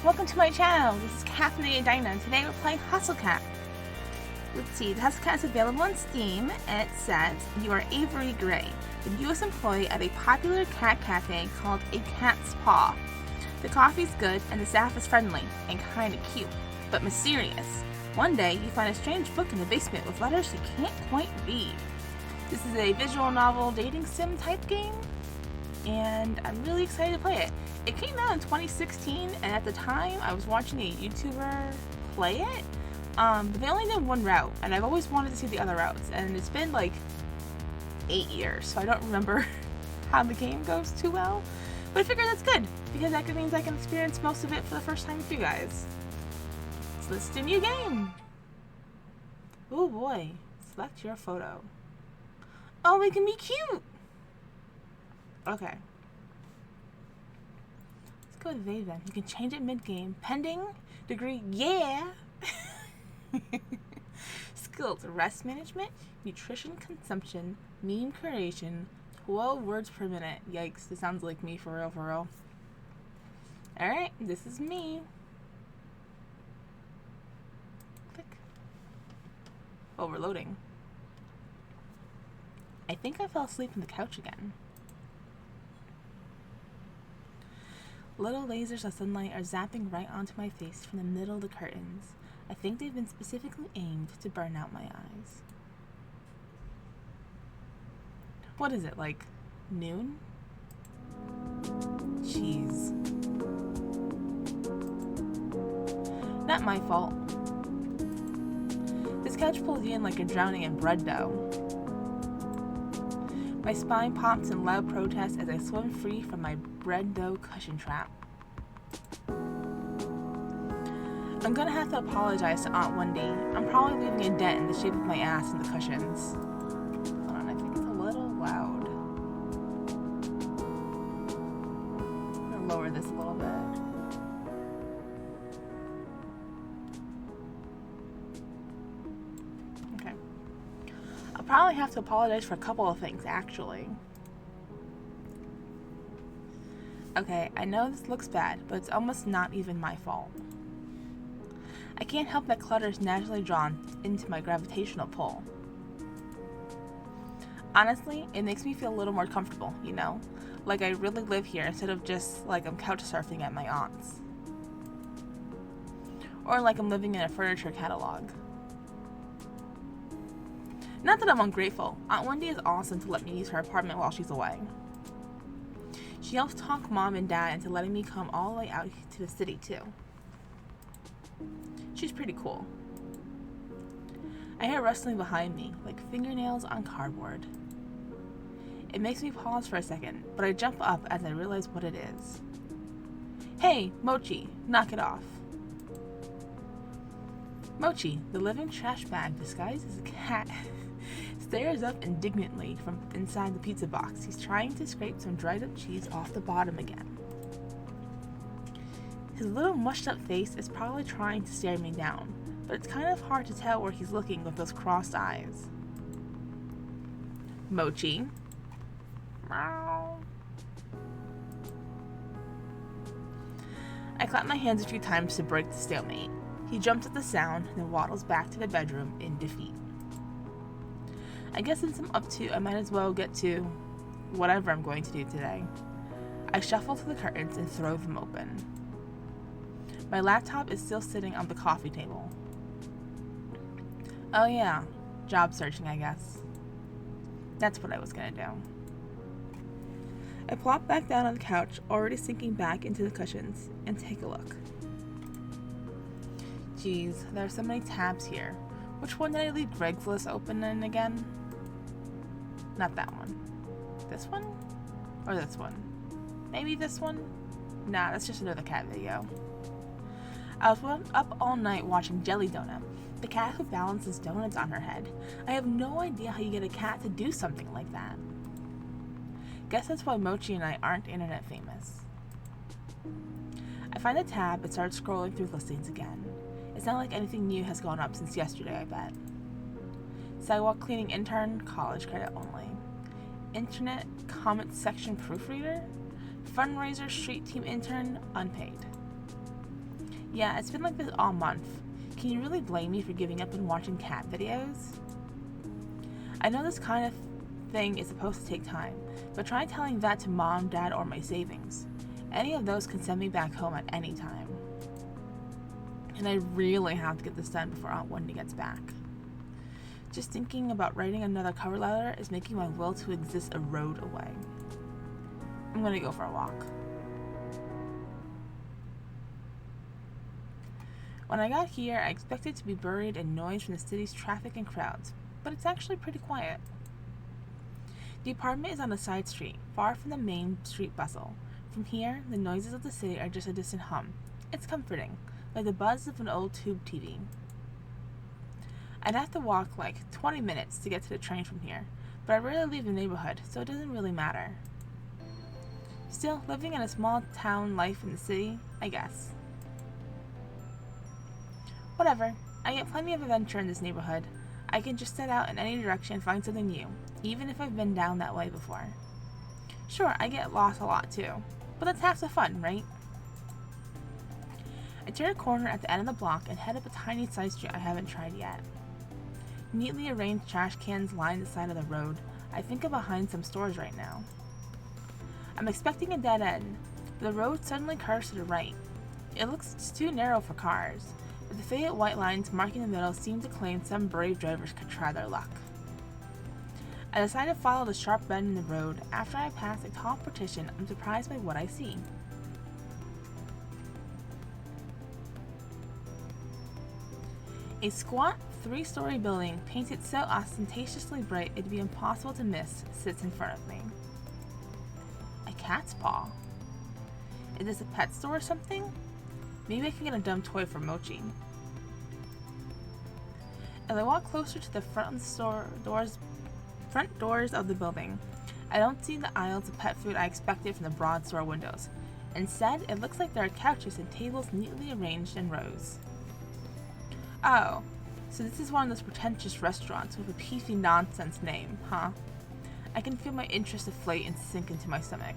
welcome to my channel. This is Caffeinated Dinah, and today we're playing Hustle Cat. Let's see, the Hustle Cat is available on Steam, and it says, you are Avery Gray, the newest employee at a popular cat cafe called A Cat's Paw. The coffee's good, and the staff is friendly, and kinda cute, but mysterious. One day, you find a strange book in the basement with letters you can't quite read. This is a visual novel dating sim type game, and I'm really excited to play it. It came out in 2016, and at the time I was watching a YouTuber play it, but they only did one route, and I've always wanted to see the other routes, and it's been like 8 years, so I don't remember how the game goes too well, but I figure that's good, because that means I can experience most of it for the first time with you guys. So let's do a new game! Oh boy, select your photo. Oh, we can be cute! Okay. Let's go with they then. You can change it mid-game. Pending. Degree. Yeah! Skills. Rest management. Nutrition consumption. Meme creation. 12 words per minute. Yikes. This sounds like me for real, for real. Alright. This is me. Click. Oh, we're loading. I think I fell asleep on the couch again. Little lasers of sunlight are zapping right onto my face from the middle of the curtains. I think they've been specifically aimed to burn out my eyes. What is it, like noon? Jeez. Not my fault. This couch pulls you in like you're drowning in bread dough. My spine pops in loud protest as I swim free from my bread dough cushion trap. I'm gonna have to apologize to Aunt Wendy. I'm probably leaving a dent in the shape of my ass in the cushions. Hold on, I think it's a little loud. I'm gonna lower this a little bit. Okay. I'll probably have to apologize for a couple of things, actually. Okay, I know this looks bad, but it's almost not even my fault. I can't help that clutter is naturally drawn into my gravitational pull. Honestly, it makes me feel a little more comfortable, you know? Like I really live here instead of just like I'm couch surfing at my aunt's. Or like I'm living in a furniture catalog. Not that I'm ungrateful. Aunt Wendy is awesome to let me use her apartment while she's away. She helps talk mom and dad into letting me come all the way out to the city too. She's pretty cool. I hear rustling behind me, like fingernails on cardboard. It makes me pause for a second, but I jump up as I realize what it is. Hey, Mochi, knock it off. Mochi, the living trash bag disguised as a cat, stares up indignantly from inside the pizza box. He's trying to scrape some dried up cheese off the bottom again. His little mushed up face is probably trying to stare me down, but it's kind of hard to tell where he's looking with those crossed eyes. Mochi. Meow. I clap my hands a few times to break the stalemate. He jumps at the sound and then waddles back to the bedroom in defeat. I guess since I'm up to, I might as well get to whatever I'm going to do today. I shuffle to the curtains and throw them open. My laptop is still sitting on the coffee table. Oh yeah, job searching, I guess. That's what I was gonna do. I plop back down on the couch, already sinking back into the cushions, and take a look. Geez, there are so many tabs here. Which one did I leave Greg's List open in again? Not that one. This one? Or this one? Maybe this one? Nah, that's just another cat video. I was up all night watching Jelly Donut, the cat who balances donuts on her head. I have no idea how you get a cat to do something like that. Guess that's why Mochi and I aren't internet famous. I find a tab and start scrolling through listings again. It's not like anything new has gone up since yesterday, I bet. Sidewalk cleaning intern, college credit only. Internet comment section proofreader. Fundraiser street team intern, unpaid. Yeah, it's been like this all month. Can you really blame me for giving up and watching cat videos? I know this kind of thing is supposed to take time, but try telling that to mom, dad, or my savings. Any of those can send me back home at any time. And I really have to get this done before Aunt Wendy gets back. Just thinking about writing another cover letter is making my will to exist erode away. I'm gonna go for a walk. When I got here, I expected to be buried in noise from the city's traffic and crowds, but it's actually pretty quiet. The apartment is on a side street, far from the main street bustle. From here, the noises of the city are just a distant hum. It's comforting, like the buzz of an old tube TV. I'd have to walk like 20 minutes to get to the train from here, but I rarely leave the neighborhood, so it doesn't really matter. Still, living in a small town life in the city, I guess. Whatever, I get plenty of adventure in this neighborhood. I can just set out in any direction and find something new, even if I've been down that way before. Sure, I get lost a lot too, but that's half the fun, right? I turn a corner at the end of the block and head up a tiny side street I haven't tried yet. Neatly arranged trash cans line the side of the road. I think I'm behind some stores right now. I'm expecting a dead end, but the road suddenly curves to the right. It looks too narrow for cars, but the faded white lines marking the middle seem to claim some brave drivers could try their luck. I decide to follow the sharp bend in the road. After I pass a tall partition, I'm surprised by what I see. A squat, 3-story building, painted so ostentatiously bright it'd be impossible to miss, sits in front of me. A cat's paw. Is this a pet store or something? Maybe I can get a dumb toy for Mochi. As I walk closer to the front doors of the building, I don't see the aisles of pet food I expected from the broad store windows. Instead, it looks like there are couches and tables neatly arranged in rows. Oh, so this is one of those pretentious restaurants with a peefy nonsense name, huh? I can feel my interest deflate and sink into my stomach.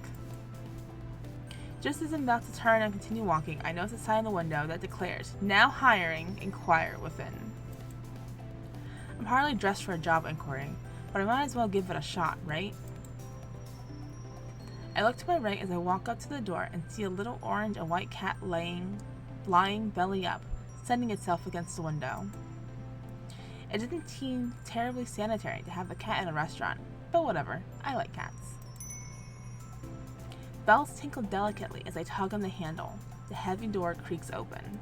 Just as I'm about to turn and continue walking, I notice a sign on the window that declares, "Now hiring, inquire within." I'm hardly dressed for a job inquiry, but I might as well give it a shot, right? I look to my right as I walk up to the door and see a little orange and white cat lying belly up, sunning itself against the window. It didn't seem terribly sanitary to have a cat in a restaurant, but whatever, I like cats. Bells tinkle delicately as I tug on the handle. The heavy door creaks open.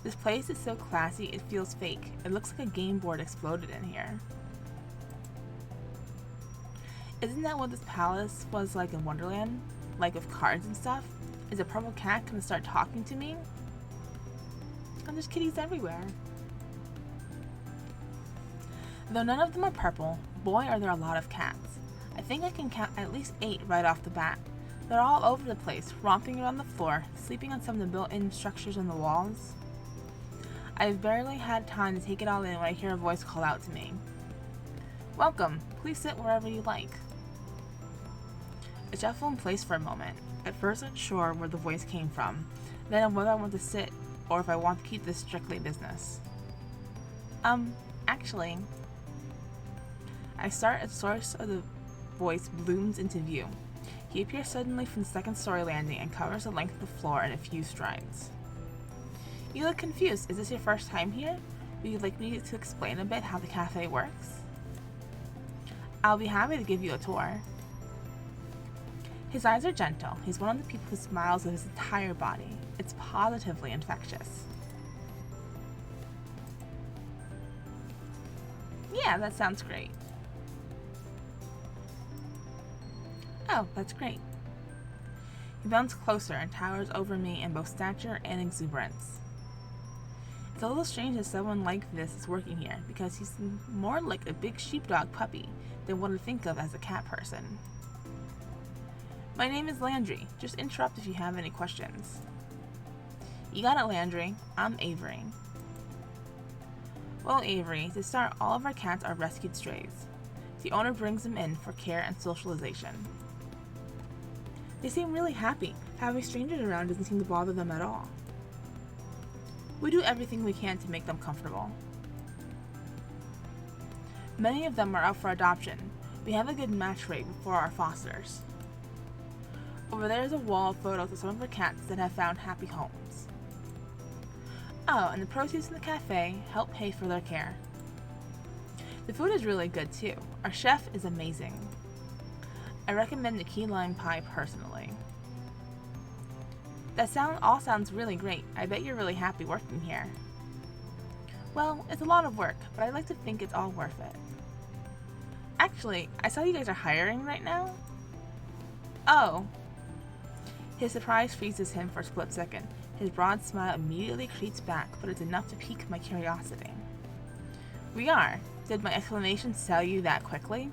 This place is so classy it feels fake. It looks like a game board exploded in here. Isn't that what this palace was like in Wonderland? Like with cards and stuff? Is a purple cat gonna start talking to me? And there's kitties everywhere. Though none of them are purple, boy are there a lot of cats. I think I can count at least 8 right off the bat. They're all over the place, romping around the floor, sleeping on some of the built-in structures on the walls. I've barely had time to take it all in when I hear a voice call out to me. "Welcome, please sit wherever you like." I shuffle in place for a moment, at first unsure where the voice came from, then on whether I want to sit or if I want to keep this strictly business. Actually, I start at the source of the voice blooms into view. He appears suddenly from the second-story landing and covers the length of the floor in a few strides. You look confused. Is this your first time here? Would you like me to explain a bit how the cafe works? I'll be happy to give you a tour. His eyes are gentle. He's one of the people who smiles with his entire body. It's positively infectious. Yeah, that sounds great. Oh, that's great. He bends closer and towers over me in both stature and exuberance. It's a little strange that someone like this is working here, because he's more like a big sheepdog puppy than what I think of as a cat person. My name is Landry. Just interrupt if you have any questions. You got it, Landry. I'm Avery. Well, Avery, to start, all of our cats are rescued strays. The owner brings them in for care and socialization. They seem really happy. Having strangers around doesn't seem to bother them at all. We do everything we can to make them comfortable. Many of them are up for adoption. We have a good match rate for our fosters. Over there is a wall of photos of some of our cats that have found happy homes. Oh, and the proceeds from the cafe help pay for their care. The food is really good too. Our chef is amazing. I recommend the key lime pie personally. That all sounds really great. I bet you're really happy working here. Well, it's a lot of work, but I like to think it's all worth it. Actually, I saw you guys are hiring right now. Oh. His surprise freezes him for a split second. His broad smile immediately creeps back, but it's enough to pique my curiosity. We are. Did my explanation sell you that quickly?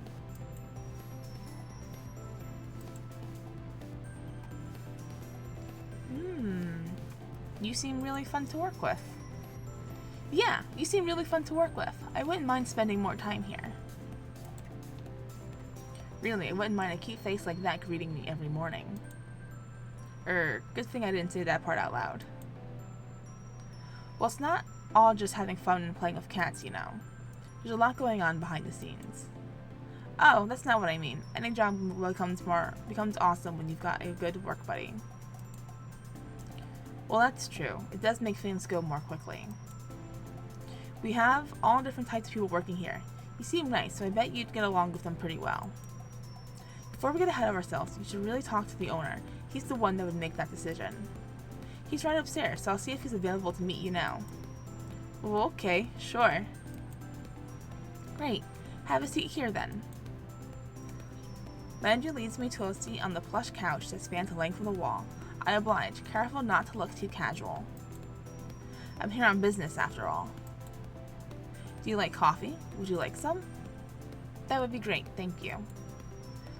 You seem really fun to work with. Yeah, you seem really fun to work with. I wouldn't mind spending more time here. Really, I wouldn't mind a cute face like that greeting me every morning. Good thing I didn't say that part out loud. Well, it's not all just having fun and playing with cats, you know. There's a lot going on behind the scenes. Oh, that's not what I mean. Any job becomes awesome when you've got a good work buddy. Well, that's true. It does make things go more quickly. We have all different types of people working here. You seem nice, so I bet you'd get along with them pretty well. Before we get ahead of ourselves, you should really talk to the owner. He's the one that would make that decision. He's right upstairs, so I'll see if he's available to meet you now. Well, okay, sure. Great. Have a seat here then. Landry leads me to a seat on the plush couch that spans the length of the wall. I oblige, careful not to look too casual. I'm here on business, after all. Do you like coffee? Would you like some? That would be great, thank you.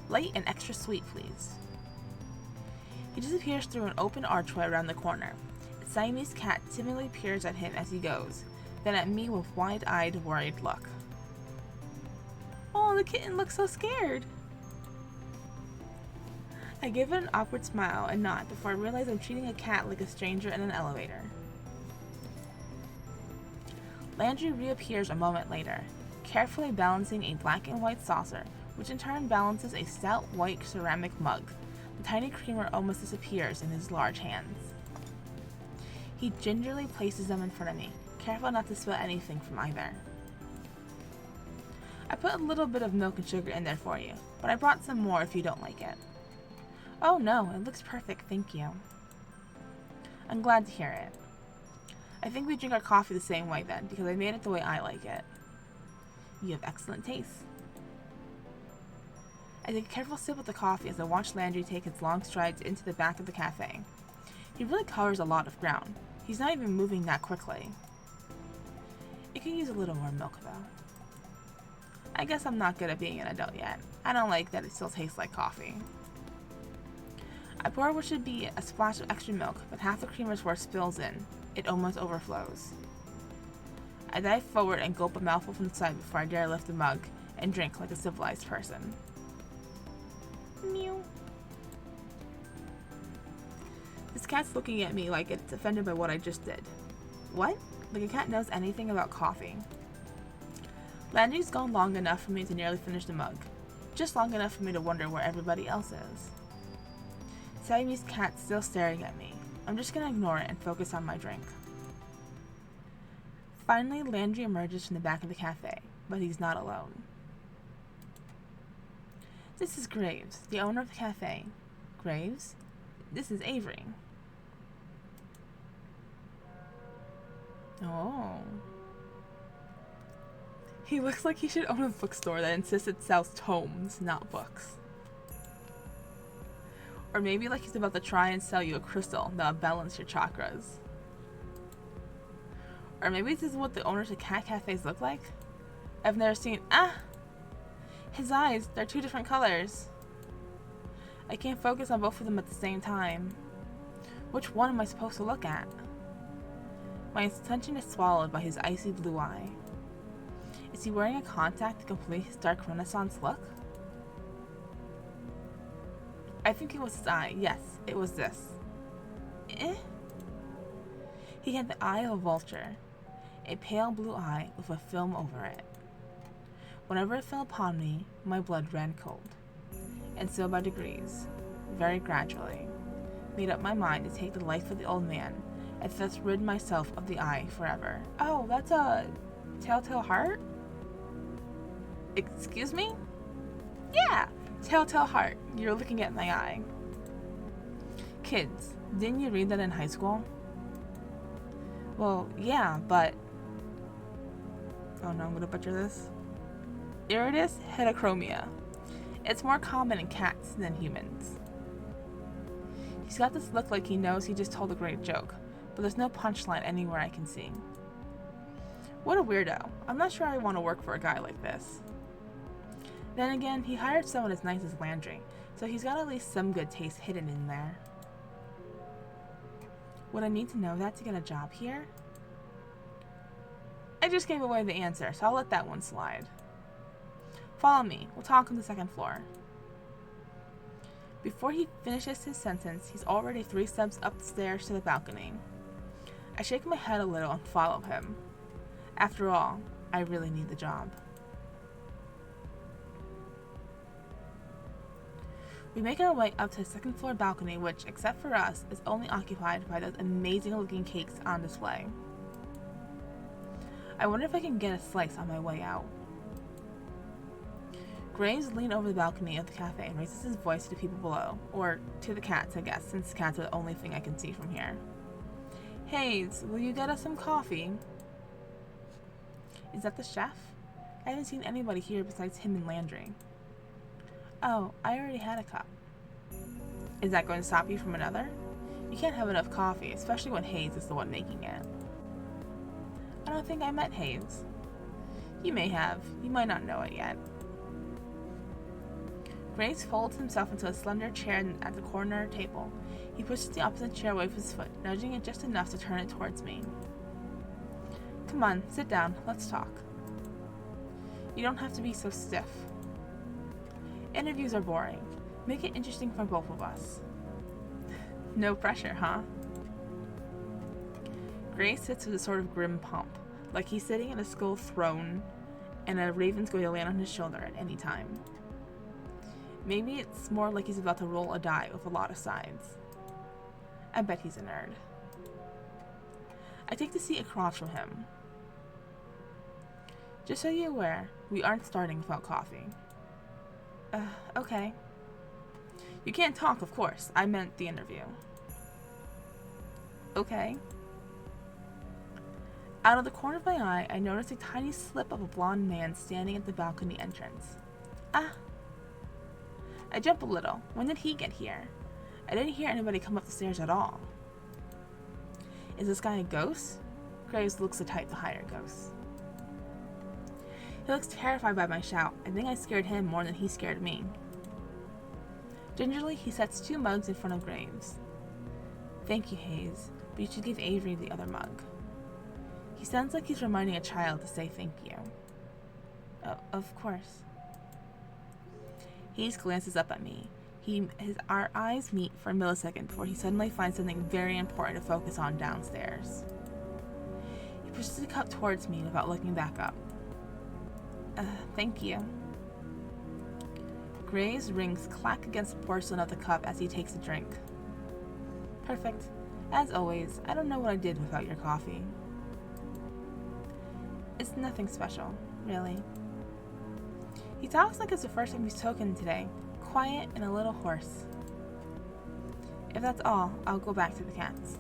Light and extra sweet, please. He disappears through an open archway around the corner. The Siamese cat timidly peers at him as he goes, then at me with wide-eyed, worried look. Oh, the kitten looks so scared. I give it an awkward smile and nod before I realize I'm treating a cat like a stranger in an elevator. Landry reappears a moment later, carefully balancing a black and white saucer, which in turn balances a stout white ceramic mug. The tiny creamer almost disappears in his large hands. He gingerly places them in front of me, careful not to spill anything from either. I put a little bit of milk and sugar in there for you, but I brought some more if you don't like it. Oh no, it looks perfect, thank you. I'm glad to hear it. I think we drink our coffee the same way then, because I made it the way I like it. You have excellent taste. I take a careful sip of the coffee as I watch Landry take his long strides into the back of the cafe. He really covers a lot of ground. He's not even moving that quickly. It could use a little more milk though. I guess I'm not good at being an adult yet. I don't like that it still tastes like coffee. I pour what should be a splash of extra milk, but half the creamer's worth spills in. It almost overflows. I dive forward and gulp a mouthful from the side before I dare lift the mug and drink like a civilized person. Meow. This cat's looking at me like it's offended by what I just did. What? Like a cat knows anything about coffee. Landry's gone long enough for me to nearly finish the mug. Just long enough for me to wonder where everybody else is. Siamese cat's still staring at me. I'm just gonna ignore it and focus on my drink. Finally, Landry emerges from the back of the cafe, but he's not alone. This is Graves, the owner of the cafe. Graves? This is Avery. Oh. He looks like he should own a bookstore that insists it sells tomes, not books. Or maybe like he's about to try and sell you a crystal that'll balance your chakras. Or maybe this is what the owners of cat cafes look like? I've never seen— his eyes, they're two different colors. I can't focus on both of them at the same time. Which one am I supposed to look at? My attention is swallowed by his icy blue eye. Is he wearing a contact to complete his dark Renaissance look? I think it was his eye. Yes, it was this. Eh? He had the eye of a vulture, a pale blue eye with a film over it. Whenever it fell upon me, my blood ran cold. And so by degrees, very gradually, made up my mind to take the life of the old man, and thus rid myself of the eye forever. Oh, that's a telltale heart? Excuse me? Yeah, telltale heart. You're looking at my eye. Kids, didn't you read that in high school? Well, yeah, but... Oh no, I'm gonna butcher this. Iridis heterochromia. It's more common in cats than humans. He's got this look like he knows he just told a great joke, but there's no punchline anywhere I can see. What a weirdo. I'm not sure I want to work for a guy like this. Then again, he hired someone as nice as Landry, so he's got at least some good taste hidden in there. Would I need to know that to get a job here? I just gave away the answer, so I'll let that one slide. Follow me. We'll talk on the second floor. Before he finishes his sentence, he's already 3 steps up the stairs to the balcony. I shake my head a little and follow him. After all, I really need the job. We make our way up to the second floor balcony, which, except for us, is only occupied by those amazing looking cakes on display. I wonder if I can get a slice on my way out. Graves leans over the balcony of the cafe and raises his voice to the people below, or to the cats, I guess, since cats are the only thing I can see from here. Hayes, will you get us some coffee? Is that the chef? I haven't seen anybody here besides him and Landry. Oh, I already had a cup. Is that going to stop you from another? You can't have enough coffee, especially when Hayes is the one making it. I don't think I met Hayes. You may have. You might not know it yet. Graves folds himself into a slender chair at the corner table. He pushes the opposite chair away with his foot, nudging it just enough to turn it towards me. Come on, sit down. Let's talk. You don't have to be so stiff. Interviews are boring. Make it interesting for both of us. No pressure, huh? Graves sits with a sort of grim pomp, like he's sitting in a skull throne and a raven's going to land on his shoulder at any time. Maybe it's more like he's about to roll a die with a lot of sides. I bet he's a nerd. I take the seat across from him. Just so you're aware, we aren't starting without coffee. Okay. You can't talk, of course. I meant the interview. Okay. Out of the corner of my eye, I noticed a tiny slip of a blonde man standing at the balcony entrance. Ah! I jump a little. When did he get here? I didn't hear anybody come up the stairs at all. Is this guy a ghost? Graves looks the type to hire ghosts. He looks terrified by my shout. I think I scared him more than he scared me. Gingerly, he sets 2 mugs in front of Graves. Thank you, Hayes, but you should give Avery the other mug. He sounds like he's reminding a child to say thank you. Oh, of course. Hayes glances up at me. Our eyes meet for a millisecond before he suddenly finds something very important to focus on downstairs. He pushes the cup towards me without looking back up. Thank you. Graves' rings clack against the porcelain of the cup as he takes a drink. Perfect. As always, I don't know what I did without your coffee. It's nothing special, really. He talks like it's the first time he's spoken today, quiet and a little hoarse. If that's all, I'll go back to the cats.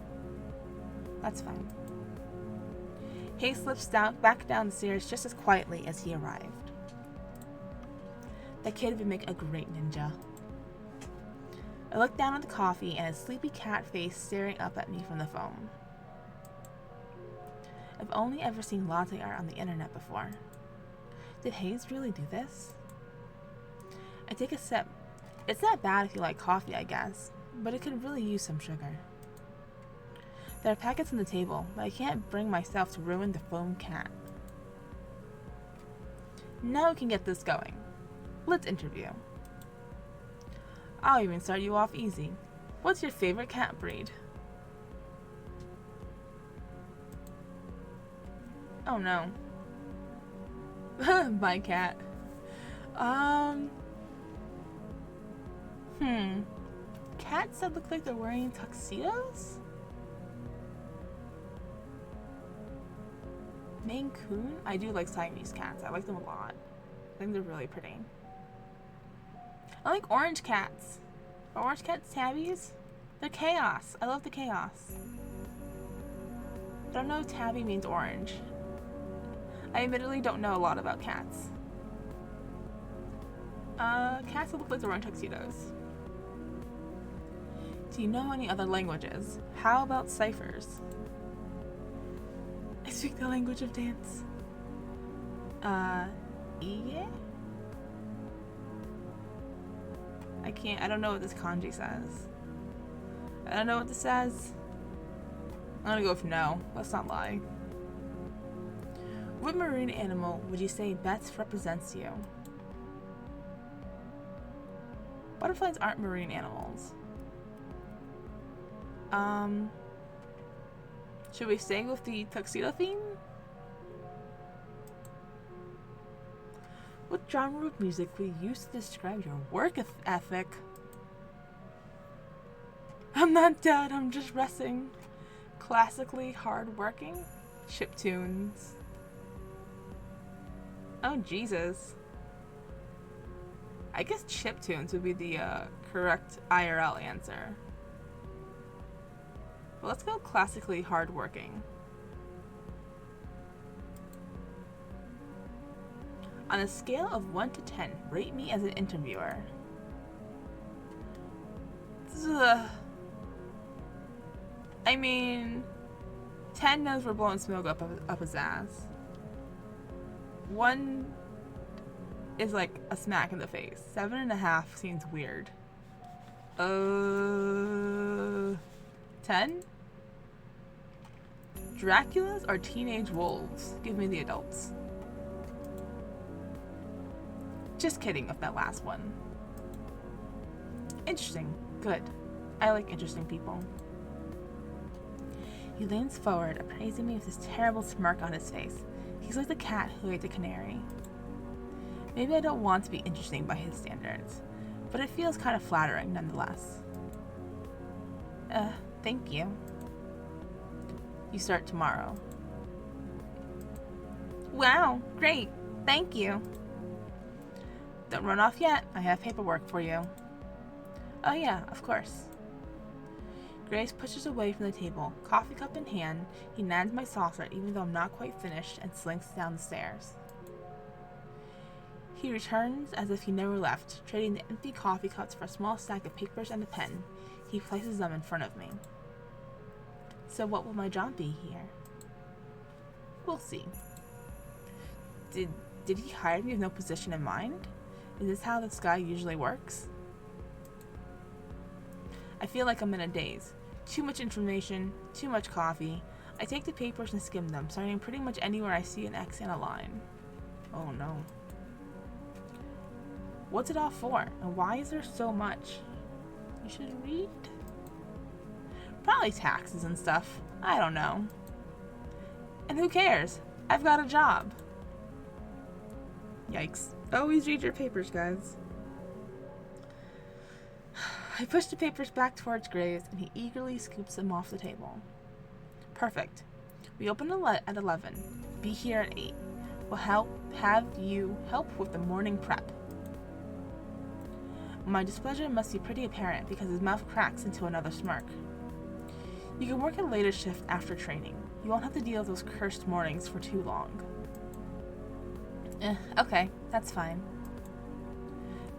That's fine. Hayes slips back down the stairs just as quietly as he arrived. That kid would make a great ninja. I look down at the coffee and his sleepy cat face staring up at me from the phone. I've only ever seen latte art on the internet before. Did Hayes really do this? I take a sip. It's not bad if you like coffee, I guess, but it could really use some sugar. There are packets on the table, but I can't bring myself to ruin the foam cat. Now we can get this going. Let's interview. I'll even start you off easy. What's your favorite cat breed? Oh no. My cat. Cats that look like they're wearing tuxedos? Maine Coon? I do like Siamese cats. I like them a lot. I think they're really pretty. I like orange cats. Are orange cats tabbies? They're chaos. I love the chaos. I don't know if tabby means orange. I admittedly don't know a lot about cats. Cats that look like they're wearing tuxedos. Do you know any other languages? How about ciphers? I speak the language of dance. Iye? I don't know what this kanji says. I don't know what this says. I'm gonna go with no. Let's not lie. What marine animal would you say best represents you? Butterflies aren't marine animals. Should we stay with the tuxedo theme? What genre of music would you use to describe your work ethic? I'm not dead, I'm just resting. Classically hard-working? Chiptunes. Oh, Jesus. I guess chiptunes would be the correct IRL answer. But let's go classically hardworking. On a scale of 1 to 10, rate me as an interviewer. I mean, 10 knows we're blowing smoke up his ass. 1 is like a smack in the face. 7.5 seems weird. 10? Draculas are teenage wolves. Give me the adults. Just kidding with that last one. Interesting. Good. I like interesting people. He leans forward, appraising me with this terrible smirk on his face. He's like the cat who ate the canary. Maybe I don't want to be interesting by his standards, but it feels kind of flattering nonetheless. Thank you. You start tomorrow. Wow, great. Thank you. Don't run off yet. I have paperwork for you. Oh yeah, of course. Grace pushes away from the table. Coffee cup in hand, he nags my saucer even though I'm not quite finished and slinks down the stairs. He returns as if he never left, trading the empty coffee cups for a small stack of papers and a pen. He places them in front of me. So what will my job be here? We'll see. Did he hire me with no position in mind? Is this how this guy usually works? I feel like I'm in a daze. Too much information, too much coffee. I take the papers and skim them, starting pretty much anywhere I see an X and a line. Oh no. What's it all for? And why is there so much? You should read? Probably taxes and stuff. I don't know. And who cares? I've got a job. Yikes. Always read your papers, guys. I push the papers back towards Graves, and he eagerly scoops them off the table. Perfect. We open at 11. Be here at 8. We'll have you help with the morning prep. My displeasure must be pretty apparent because his mouth cracks into another smirk. You can work a later shift after training. You won't have to deal with those cursed mornings for too long. Okay, that's fine.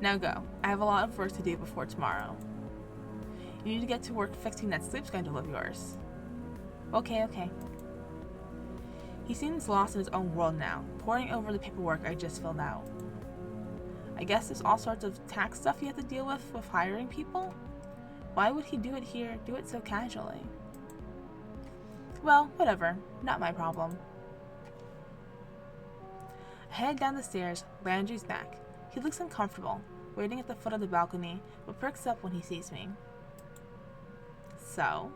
Now go. I have a lot of work to do before tomorrow. You need to get to work fixing that sleep schedule of yours. Okay. He seems lost in his own world now, poring over the paperwork I just filled out. I guess there's all sorts of tax stuff you have to deal with hiring people? Why would he do it here, do it so casually? Well, whatever. Not my problem. I head down the stairs. Landry's back. He looks uncomfortable. waiting at the foot of the balcony, but perks up when he sees me. So,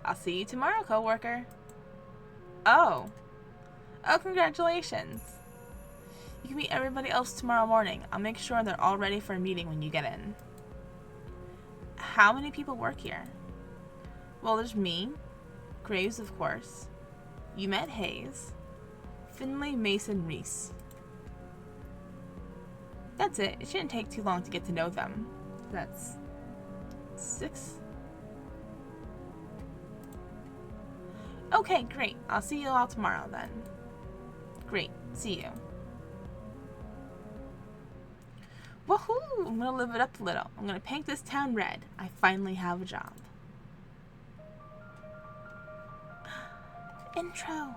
I'll see you tomorrow, coworker. Oh, congratulations. You can meet everybody else tomorrow morning. I'll make sure they're all ready for a meeting when you get in. How many people work here? Well, there's me, Graves, of course. You met Hayes, Finley, Mason, Reese. That's it. It shouldn't take too long to get to know them. That's 6. Okay, great. I'll see you all tomorrow then. Great. See you. Woohoo! I'm gonna live it up a little. I'm gonna paint this town red. I finally have a job. Intro.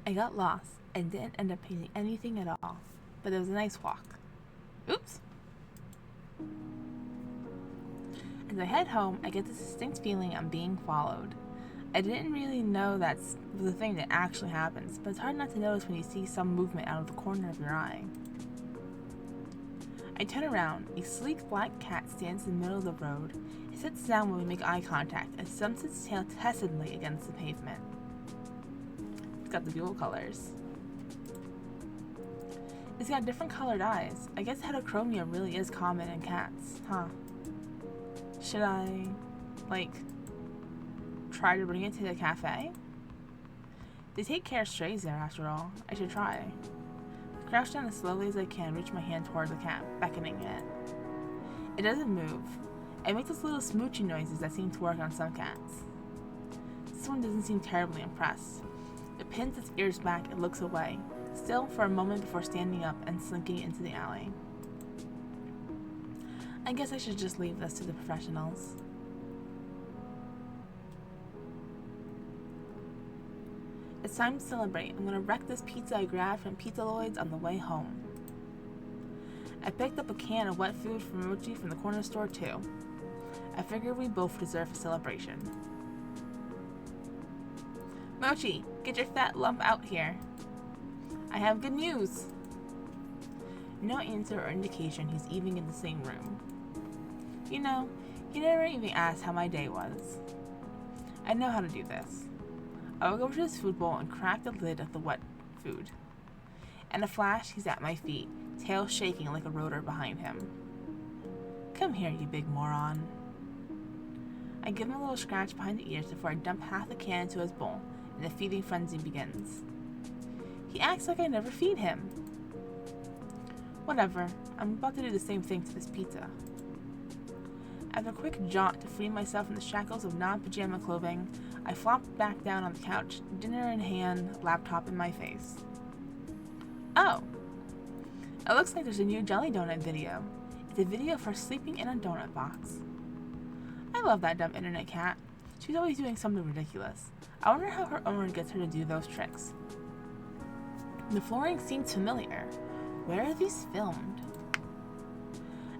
I got lost and didn't end up painting anything at all, but it was a nice walk. Oops! As I head home, I get this distinct feeling I'm being followed. I didn't really know that's the thing that actually happens, but it's hard not to notice when you see some movement out of the corner of your eye. I turn around. A sleek black cat stands in the middle of the road. It sits down when we make eye contact and stumps its tail testedly against the pavement. It's got the dual colors. It's got different colored eyes. I guess heterochromia really is common in cats, huh? Should I, try to bring it to the cafe? They take care of strays there, after all. I should try. I crouch down as slowly as I can, reach my hand toward the cat, beckoning it. It doesn't move. It makes those little smoochy noises that seem to work on some cats. This one doesn't seem terribly impressed. It pins its ears back and looks away, still for a moment before standing up and slinking into the alley. I guess I should just leave this to the professionals. It's time to celebrate. I'm gonna wreck this pizza I grabbed from Pizza Lloyd's on the way home. I picked up a can of wet food from Mochi from the corner store too. I figured we both deserve a celebration. Mochi, get your fat lump out here. I have good news. No answer or indication he's even in the same room. You know, he never even asked how my day was. I know how to do this. I walk over to his food bowl and crack the lid of the wet food. In a flash, he's at my feet, tail shaking like a rotor behind him. Come here, you big moron. I give him a little scratch behind the ears before I dump half the can into his bowl, and the feeding frenzy begins. He acts like I never feed him. Whatever, I'm about to do the same thing to this pizza. After a quick jaunt to free myself from the shackles of non-pajama clothing, I flopped back down on the couch, dinner in hand, laptop in my face. Oh! It looks like there's a new Jelly Donut video. It's a video for sleeping in a donut box. I love that dumb internet cat. She's always doing something ridiculous. I wonder how her owner gets her to do those tricks. The flooring seems familiar. Where are these filmed?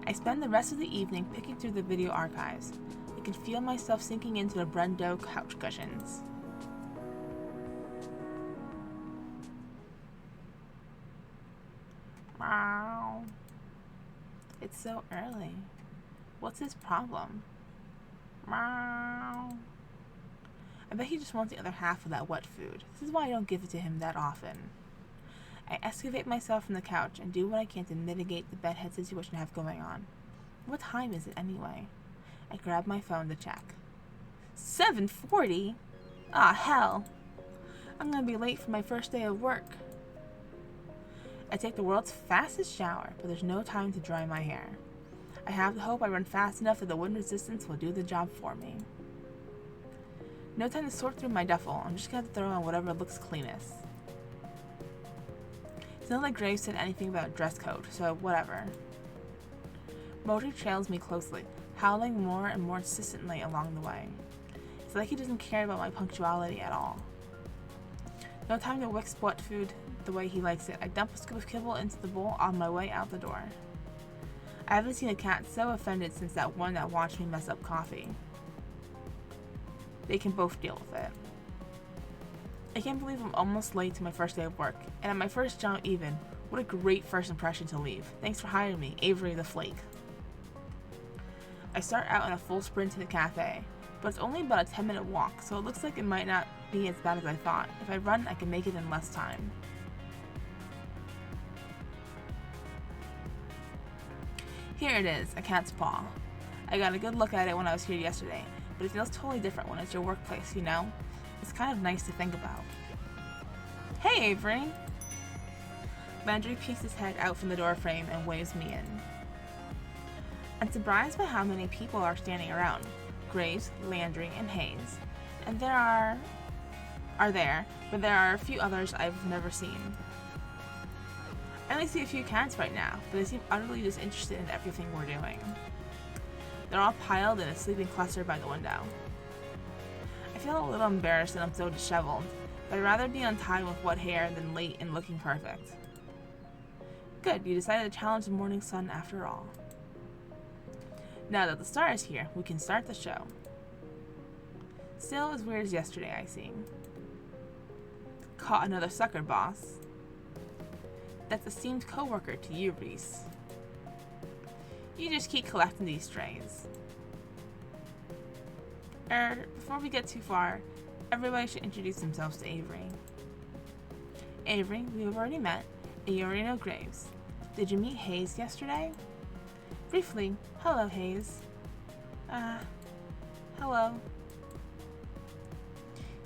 I spend the rest of the evening picking through the video archives. I can feel myself sinking into the Brendo couch cushions. Meow. It's so early. What's his problem? Meow. I bet he just wants the other half of that wet food. This is why I don't give it to him that often. I excavate myself from the couch and do what I can to mitigate the bedhead situation I have going on. What time is it anyway? I grab my phone to check. 7:40? Ah, hell. I'm gonna be late for my first day of work. I take the world's fastest shower, but there's no time to dry my hair. I have to hope I run fast enough that the wind resistance will do the job for me. No time to sort through my duffel. I'm just gonna have to throw on whatever looks cleanest. It's not like Graves said anything about dress code, so whatever. Moti trails me closely, howling more and more insistently along the way. It's like he doesn't care about my punctuality at all. No time to whisk wet food the way he likes it. I dump a scoop of kibble into the bowl on my way out the door. I haven't seen a cat so offended since that one that watched me mess up coffee. They can both deal with it. I can't believe I'm almost late to my first day of work, and at my first job even. What a great first impression to leave. Thanks for hiring me, Avery the Flake. I start out in a full sprint to the cafe, but it's only about a 10-minute walk, so it looks like it might not be as bad as I thought. If I run, I can make it in less time. Here it is, a cat's paw. I got a good look at it when I was here yesterday, but it feels totally different when it's your workplace, you know? It's kind of nice to think about. Hey, Avery! Landry peeks his head out from the doorframe and waves me in. I'm surprised by how many people are standing around. Graves, Landry, and Hayes. And there are a few others I've never seen. I only see a few cats right now, but they seem utterly disinterested in everything we're doing. They're all piled in a sleeping cluster by the window. I feel a little embarrassed that I'm so disheveled, but I'd rather be untied with wet hair than late and looking perfect. Good, you decided to challenge the morning sun after all. Now that the star is here, we can start the show. Still as weird as yesterday, I see. Caught another sucker, boss. That's esteemed coworker to you, Reese. You just keep collecting these strays. Before we get too far, everybody should introduce themselves to Avery. Avery, we have already met, and you already know Graves. Did you meet Hayes yesterday? Briefly. Hello, Hayes. Hello.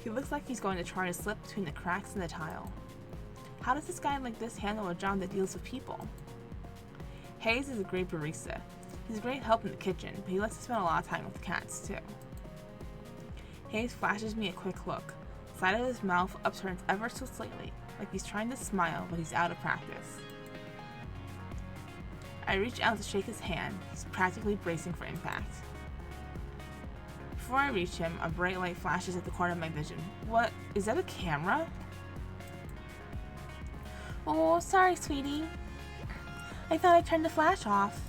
He looks like he's going to try to slip between the cracks in the tile. How does this guy like this handle a job that deals with people? Hayes is a great barista. He's a great help in the kitchen, but he likes to spend a lot of time with the cats, too. Hayes flashes me a quick look. The side of his mouth upturns ever so slightly, like he's trying to smile, but he's out of practice. I reach out to shake his hand. He's practically bracing for impact. Before I reach him, a bright light flashes at the corner of my vision. What? Is that a camera? Oh, sorry, sweetie. I thought I turned the flash off.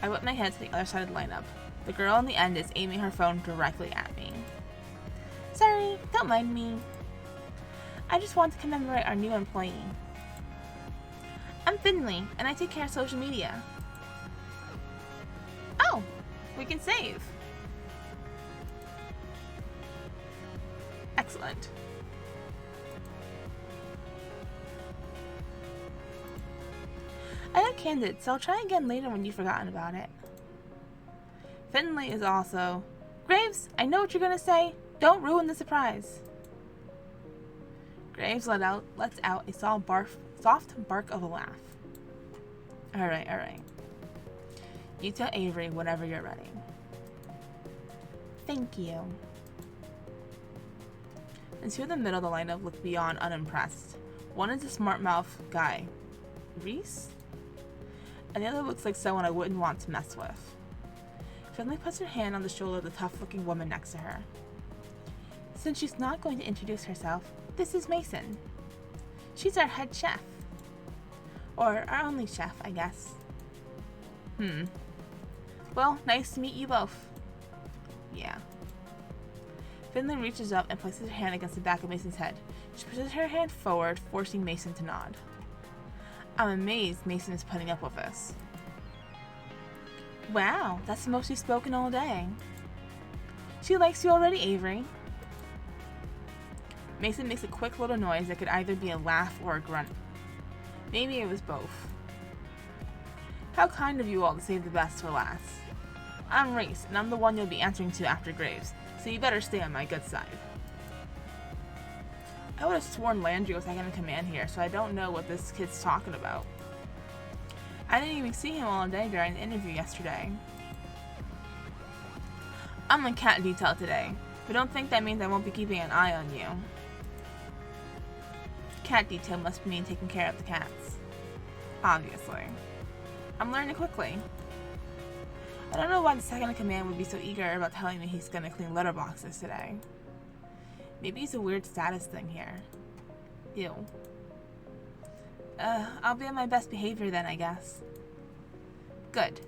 I whip my head to the other side of the lineup. The girl on the end is aiming her phone directly at me. Sorry, don't mind me. I just want to commemorate our new employee. I'm Finley, and I take care of social media. Oh, we can save. Excellent. I got candid, so I'll try again later when you've forgotten about it. Finley is also... Graves, I know what you're gonna say. Don't ruin the surprise. Graves lets out a soft bark of a laugh. Alright. You tell Avery whenever you're ready. Thank you. And two in the middle of the lineup look beyond unimpressed. One is a smart mouth guy, Reese? And the other looks like someone I wouldn't want to mess with. Finley puts her hand on the shoulder of the tough-looking woman next to her. Since she's not going to introduce herself, this is Mason. She's our head chef. Or our only chef, I guess. Well, nice to meet you both. Yeah. Finley reaches up and places her hand against the back of Mason's head. She pushes her hand forward, forcing Mason to nod. I'm amazed Mason is putting up with this. Wow, that's the most she's spoken all day. She likes you already, Avery. Mason makes a quick little noise that could either be a laugh or a grunt. Maybe it was both. How kind of you all to save the best for last. I'm Reese, and I'm the one you'll be answering to after Graves, so you better stay on my good side. I would have sworn Landry was second in command here, so I don't know what this kid's talking about. I didn't even see him all day during the interview yesterday. I'm on cat detail today, but don't think that means I won't be keeping an eye on you. Cat detail must mean taking care of the cats. Obviously. I'm learning quickly. I don't know why the second in command would be so eager about telling me he's gonna clean litter boxes today. Maybe it's a weird status thing here. Ew. I'll be on my best behavior then, I guess. Good.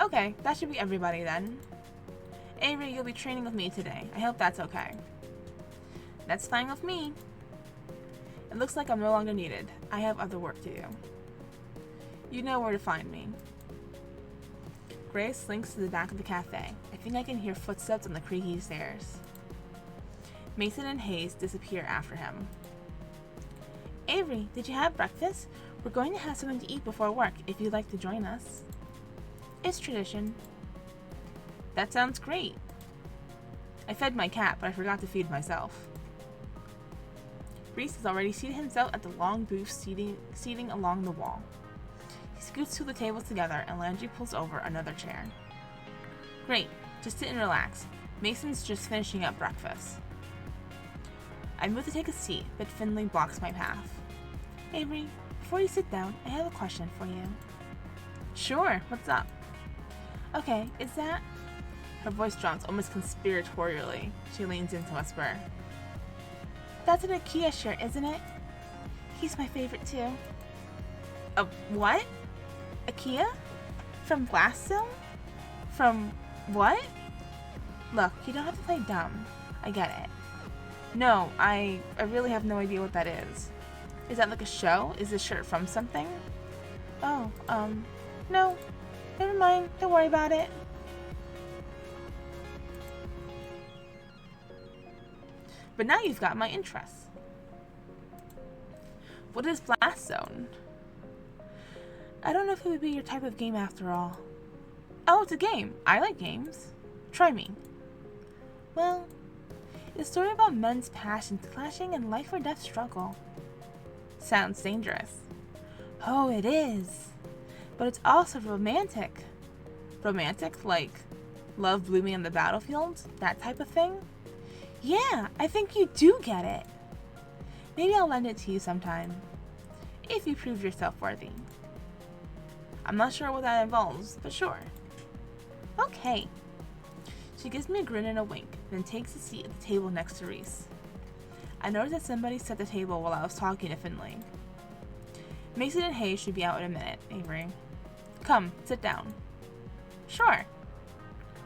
Okay, that should be everybody then. Avery, you'll be training with me today. I hope that's okay. That's fine with me. It looks like I'm no longer needed. I have other work to do. You know where to find me. Grace slinks to the back of the cafe. I think I can hear footsteps on the creaky stairs. Mason and Hayes disappear after him. Avery, did you have breakfast? We're going to have something to eat before work if you'd like to join us. It's tradition. That sounds great. I fed my cat, but I forgot to feed myself. Reese has already seated himself at the long booth seating along the wall. He scoots to the tables together and Landry pulls over another chair. Great, just sit and relax. Mason's just finishing up breakfast. I move to take a seat, but Finley blocks my path. Avery, before you sit down, I have a question for you. Sure, what's up? Okay, is that... Her voice drops almost conspiratorially. She leans in to whisper. That's an IKEA shirt, isn't it? He's my favorite too. A what? IKEA? From Blast Zone? From what? Look, you don't have to play dumb. I get it. No, I really have no idea what that is. Is that like a show? Is this shirt from something? Oh, no. Never mind. Don't worry about it. But now you've got my interest. What is Blast Zone? I don't know if it would be your type of game after all. Oh, it's a game. I like games. Try me. Well, it's a story about men's passions clashing in life or death struggle. Sounds dangerous. Oh, it is. But it's also romantic. Romantic, like love blooming on the battlefield? That type of thing? Yeah, I think you do get it. Maybe I'll lend it to you sometime. If you prove yourself worthy. I'm not sure what that involves, but sure. Okay. She gives me a grin and a wink, then takes a seat at the table next to Reese. I noticed that somebody set the table while I was talking to Finley. Mason and Hayes should be out in a minute, Avery. Come, sit down. Sure.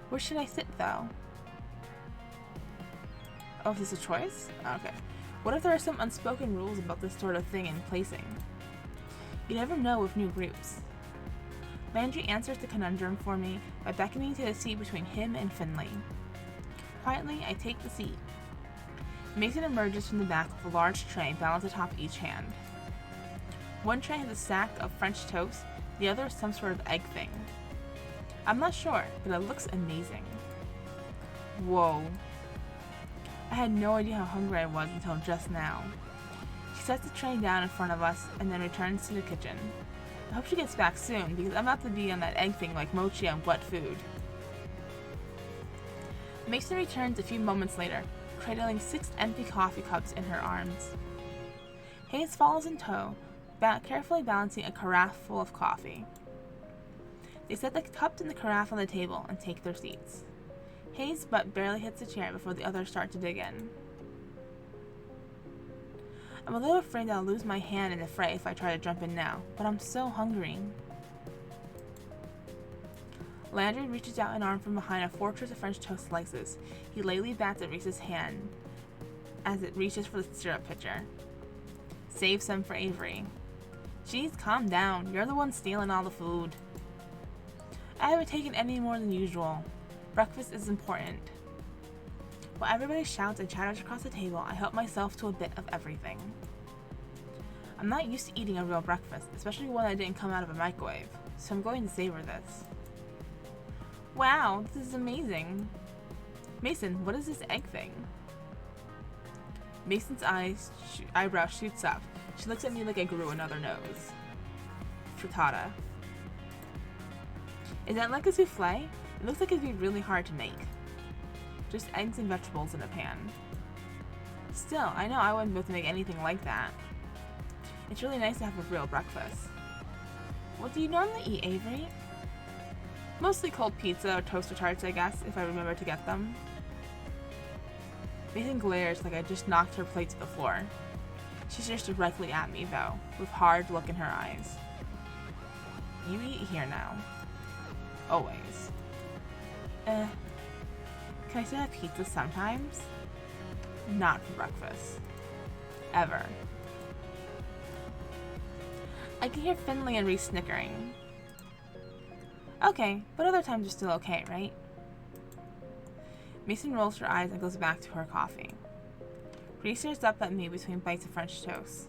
Where should I sit, though? Oh, is this a choice? Okay. What if there are some unspoken rules about this sort of thing in placing? You never know with new groups. Landry answers the conundrum for me by beckoning to a seat between him and Finley. Quietly, I take the seat. Mason emerges from the back with a large tray balanced atop each hand. One tray has a stack of French toast, the other is some sort of egg thing. I'm not sure, but it looks amazing. Whoa. I had no idea how hungry I was until just now. She sets the tray down in front of us and then returns to the kitchen. I hope she gets back soon, because I'm about to be on that egg thing like mochi on wet food. Mason returns a few moments later, cradling 6 empty coffee cups in her arms. Hayes follows in tow, carefully balancing a carafe full of coffee. They set the cups and the carafe on the table and take their seats. Hayes' butt barely hits the chair before the others start to dig in. I'm a little afraid that I'll lose my hand in the fray if I try to jump in now, but I'm so hungry. Landry reaches out an arm from behind a fortress of French toast slices. He lightly bats at Reese's hand as it reaches for the syrup pitcher. Save some for Avery. Geez, calm down. You're the one stealing all the food. I haven't taken any more than usual. Breakfast is important. While everybody shouts and chatters across the table, I help myself to a bit of everything. I'm not used to eating a real breakfast, especially one that didn't come out of a microwave, so I'm going to savor this. Wow, this is amazing. Mason, what is this egg thing? Mason's eyebrow shoots up. She looks at me like I grew another nose. Frittata. Is that like a souffle? It looks like it'd be really hard to make. Just eggs and vegetables in a pan. Still, I know I wouldn't be able to make anything like that. It's really nice to have a real breakfast. What do you normally eat, Avery? Mostly cold pizza or toaster tarts, I guess, if I remember to get them. Mason glares like I just knocked her plate to the floor. She stares directly at me, though, with hard look in her eyes. You eat here now. Always. Can I still have pizza sometimes? Not for breakfast. Ever. I can hear Finley and Reese snickering. Okay, but other times are still okay, right? Mason rolls her eyes and goes back to her coffee. Reese stares up at me between bites of French toast.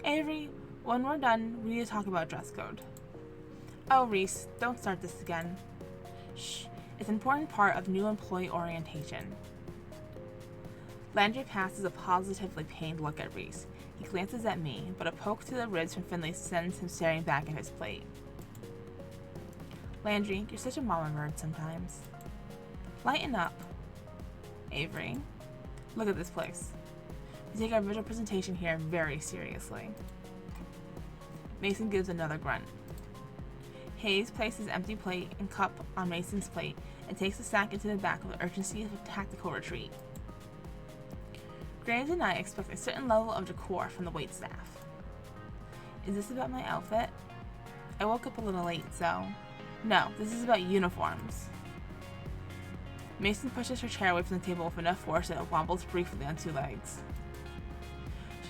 Avery, when we're done, we need to talk about dress code. Oh, Reese, don't start this again. Shh, it's an important part of new employee orientation. Landry passes a positively pained look at Reese. He glances at me, but a poke to the ribs from Finley sends him staring back at his plate. Landry, you're such a mama bird sometimes. Lighten up. Avery, look at this place. We take our visual presentation here very seriously. Mason gives another grunt. Hayes places his empty plate and cup on Mason's plate and takes the sack into the back with the urgency of a tactical retreat. Graves and I expect a certain level of decor from the waitstaff. Is this about my outfit? I woke up a little late, so... No, this is about uniforms. Mason pushes her chair away from the table with enough force that it wobbles briefly on 2 legs.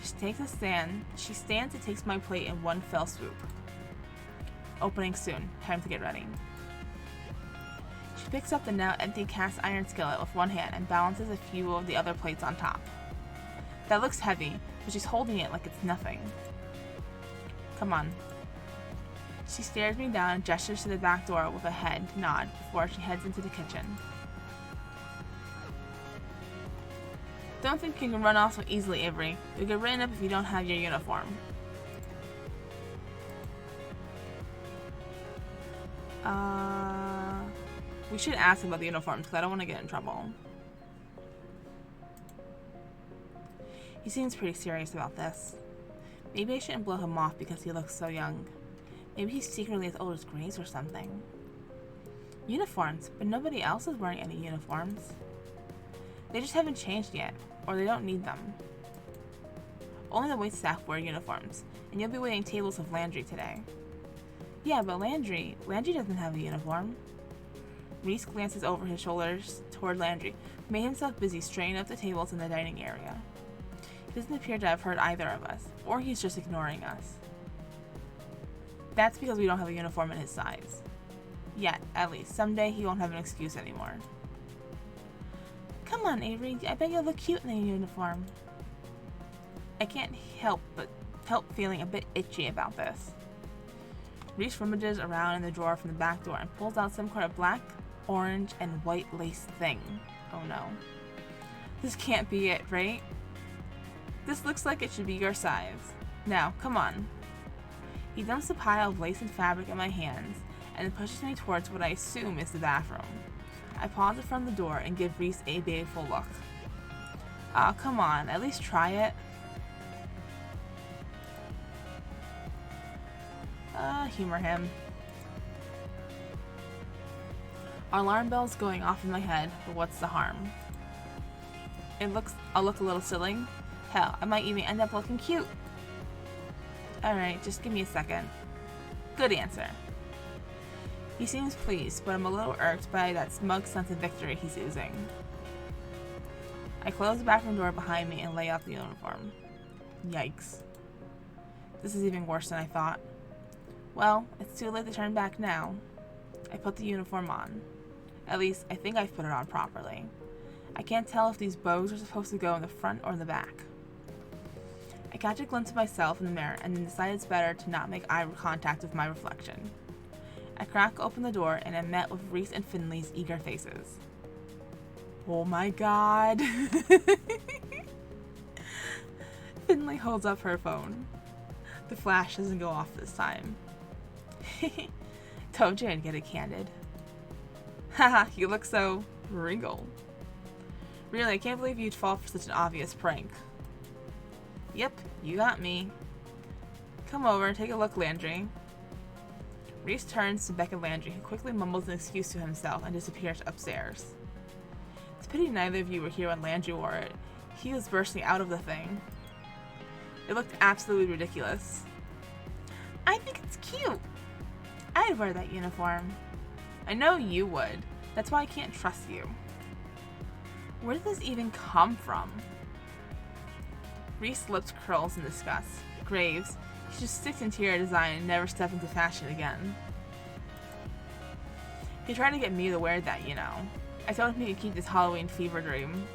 She stands and takes my plate in one fell swoop. Opening soon. Time to get ready. She picks up the now empty cast iron skillet with one hand and balances a few of the other plates on top. That looks heavy, but she's holding it like it's nothing. Come on. She stares me down and gestures to the back door with a head nod before she heads into the kitchen. Don't think you can run off so easily, Avery. You'll get written up if you don't have your uniform. We should ask him about the uniforms because I don't want to get in trouble. He seems pretty serious about this. Maybe I shouldn't blow him off because he looks so young. Maybe he's secretly as old as Grace or something. Uniforms, but nobody else is wearing any uniforms. They just haven't changed yet, or they don't need them. Only the waitstaff wear uniforms, and you'll be waiting tables with Landry today. Yeah, but Landry doesn't have a uniform. Reese glances over his shoulders toward Landry, who made himself busy straightening up the tables in the dining area. He doesn't appear to have heard either of us, or he's just ignoring us. That's because we don't have a uniform in his size. Yet, at least. Someday he won't have an excuse anymore. Come on, Avery. I bet you'll look cute in a uniform. I can't help feeling a bit itchy about this. Reese rummages around in the drawer from the back door and pulls out some kind of black, orange, and white lace thing. Oh no. This can't be it, right? This looks like it should be your size. Now, come on. He dumps a pile of lace and fabric in my hands and pushes me towards what I assume is the bathroom. I pause in front of the door and give Reese a baleful look. Aw, come on, at least try it. Humor him. Our alarm bell's going off in my head, but what's the harm? I'll look a little silly. Hell, I might even end up looking cute. Alright, just give me a second. Good answer. He seems pleased, but I'm a little irked by that smug sense of victory he's oozing. I close the bathroom door behind me and lay out the uniform. Yikes. This is even worse than I thought. Well, it's too late to turn back now. I put the uniform on. At least, I think I've put it on properly. I can't tell if these bows are supposed to go in the front or the back. I catch a glimpse of myself in the mirror and then decide it's better to not make eye contact with my reflection. I crack open the door and am met with Reese and Finley's eager faces. Oh my god. Finley holds up her phone. The flash doesn't go off this time. Told you I'd get it candid. Haha, you look so regal. Really, I can't believe you'd fall for such an obvious prank. Yep, you got me. Come over and take a look, Landry. Reese turns to beckon Landry, who quickly mumbles an excuse to himself and disappears upstairs. It's a pity neither of you were here when Landry wore it. He was bursting out of the thing. It looked absolutely ridiculous. I think it's cute. I'd wear that uniform. I know you would. That's why I can't trust you. Where did this even come from? Reese's lips curls in disgust. Graves, he should stick to interior design and never step into fashion again. He tried to get me to wear that, you know. I told him he could keep this Halloween fever dream.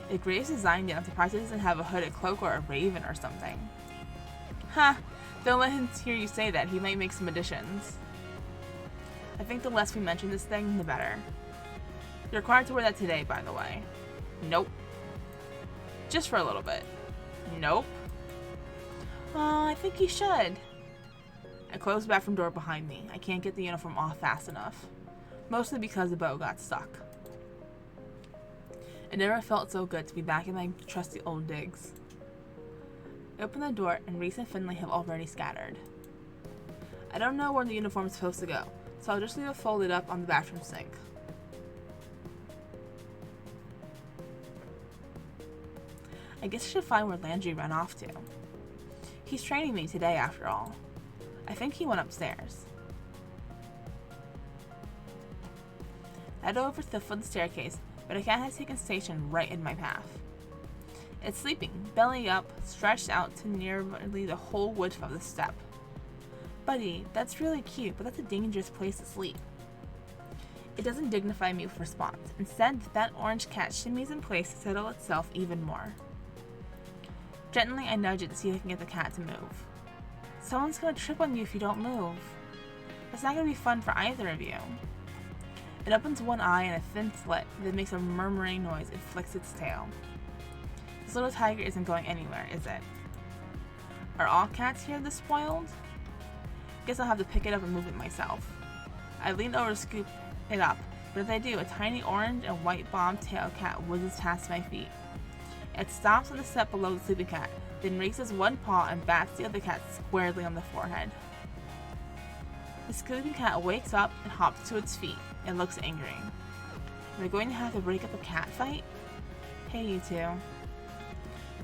If Graves designed it, I'm surprised it doesn't have a hooded cloak or a raven or something. Ha! Don't let him hear you say that. He might make some additions. I think the less we mention this thing, the better. You're required to wear that today, by the way. Nope. Just for a little bit. Nope. I think you should. I close the bathroom door behind me. I can't get the uniform off fast enough. Mostly because the bow got stuck. It never felt so good to be back in my trusty old digs. I open the door and Reese and Finley have already scattered. I don't know where the uniform is supposed to go, so I'll just leave it folded up on the bathroom sink. I guess I should find where Landry ran off to. He's training me today after all. I think he went upstairs. I head over to the foot of the staircase, but a cat has taken station right in my path. It's sleeping, belly up, stretched out to nearly the whole width of the step. Buddy, that's really cute, but that's a dangerous place to sleep. It doesn't dignify me with response. Instead, that orange cat shimmies in place to settle itself even more. Gently, I nudge it to see if I can get the cat to move. Someone's gonna trip on you if you don't move. That's not gonna be fun for either of you. It opens one eye in a thin slit that makes a murmuring noise and flicks its tail. This little tiger isn't going anywhere, is it? Are all cats here this spoiled? Guess I'll have to pick it up and move it myself. I lean over to scoop it up, but as I do, a tiny orange and white bobtail cat whizzes past my feet. It stops on the step below the sleeping cat, then raises one paw and bats the other cat squarely on the forehead. The sleeping cat wakes up and hops to its feet and looks angry. Am I going to have to break up a cat fight? Hey, you two.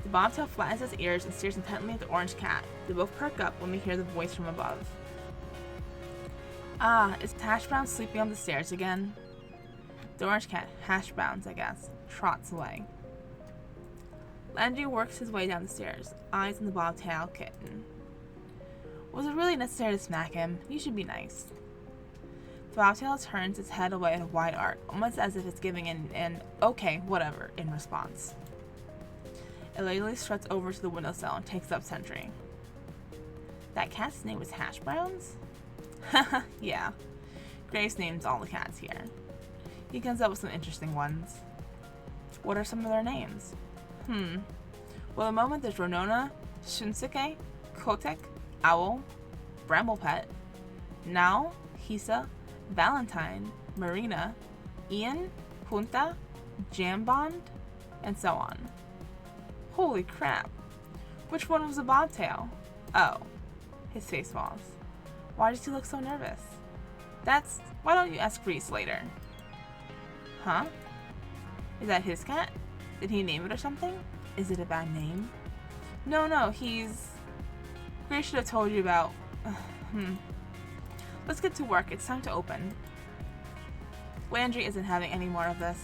The bobtail flattens his ears and stares intently at the orange cat. They both perk up when we hear the voice from above. Ah, is Hash Brown sleeping on the stairs again? The orange cat, Hash Brown's I guess, trots away. Landry works his way down the stairs, eyes on the bobtail kitten. Was it really necessary to smack him? You should be nice. The bobtail turns its head away in a wide arc, almost as if it's giving an okay, whatever, in response. It lazily struts over to the windowsill and takes up sentry. That cat's name was Hash Browns? Haha, yeah. Graves names all the cats here. He comes up with some interesting ones. What are some of their names? Well, at the moment there's Ronona, Shunsuke, Kotek, Owl, Bramblepet, Now, Hisa, Valentine, Marina, Ian, Junta, Jambond, and so on. Holy crap. Which one was a bobtail? Oh, his face falls. Why does he look so nervous? Why don't you ask Reese later? Huh? Is that his cat? Did he name it or something? Is it a bad name? No, Grace should have told you about... Let's get to work. It's time to open. Landry isn't having any more of this.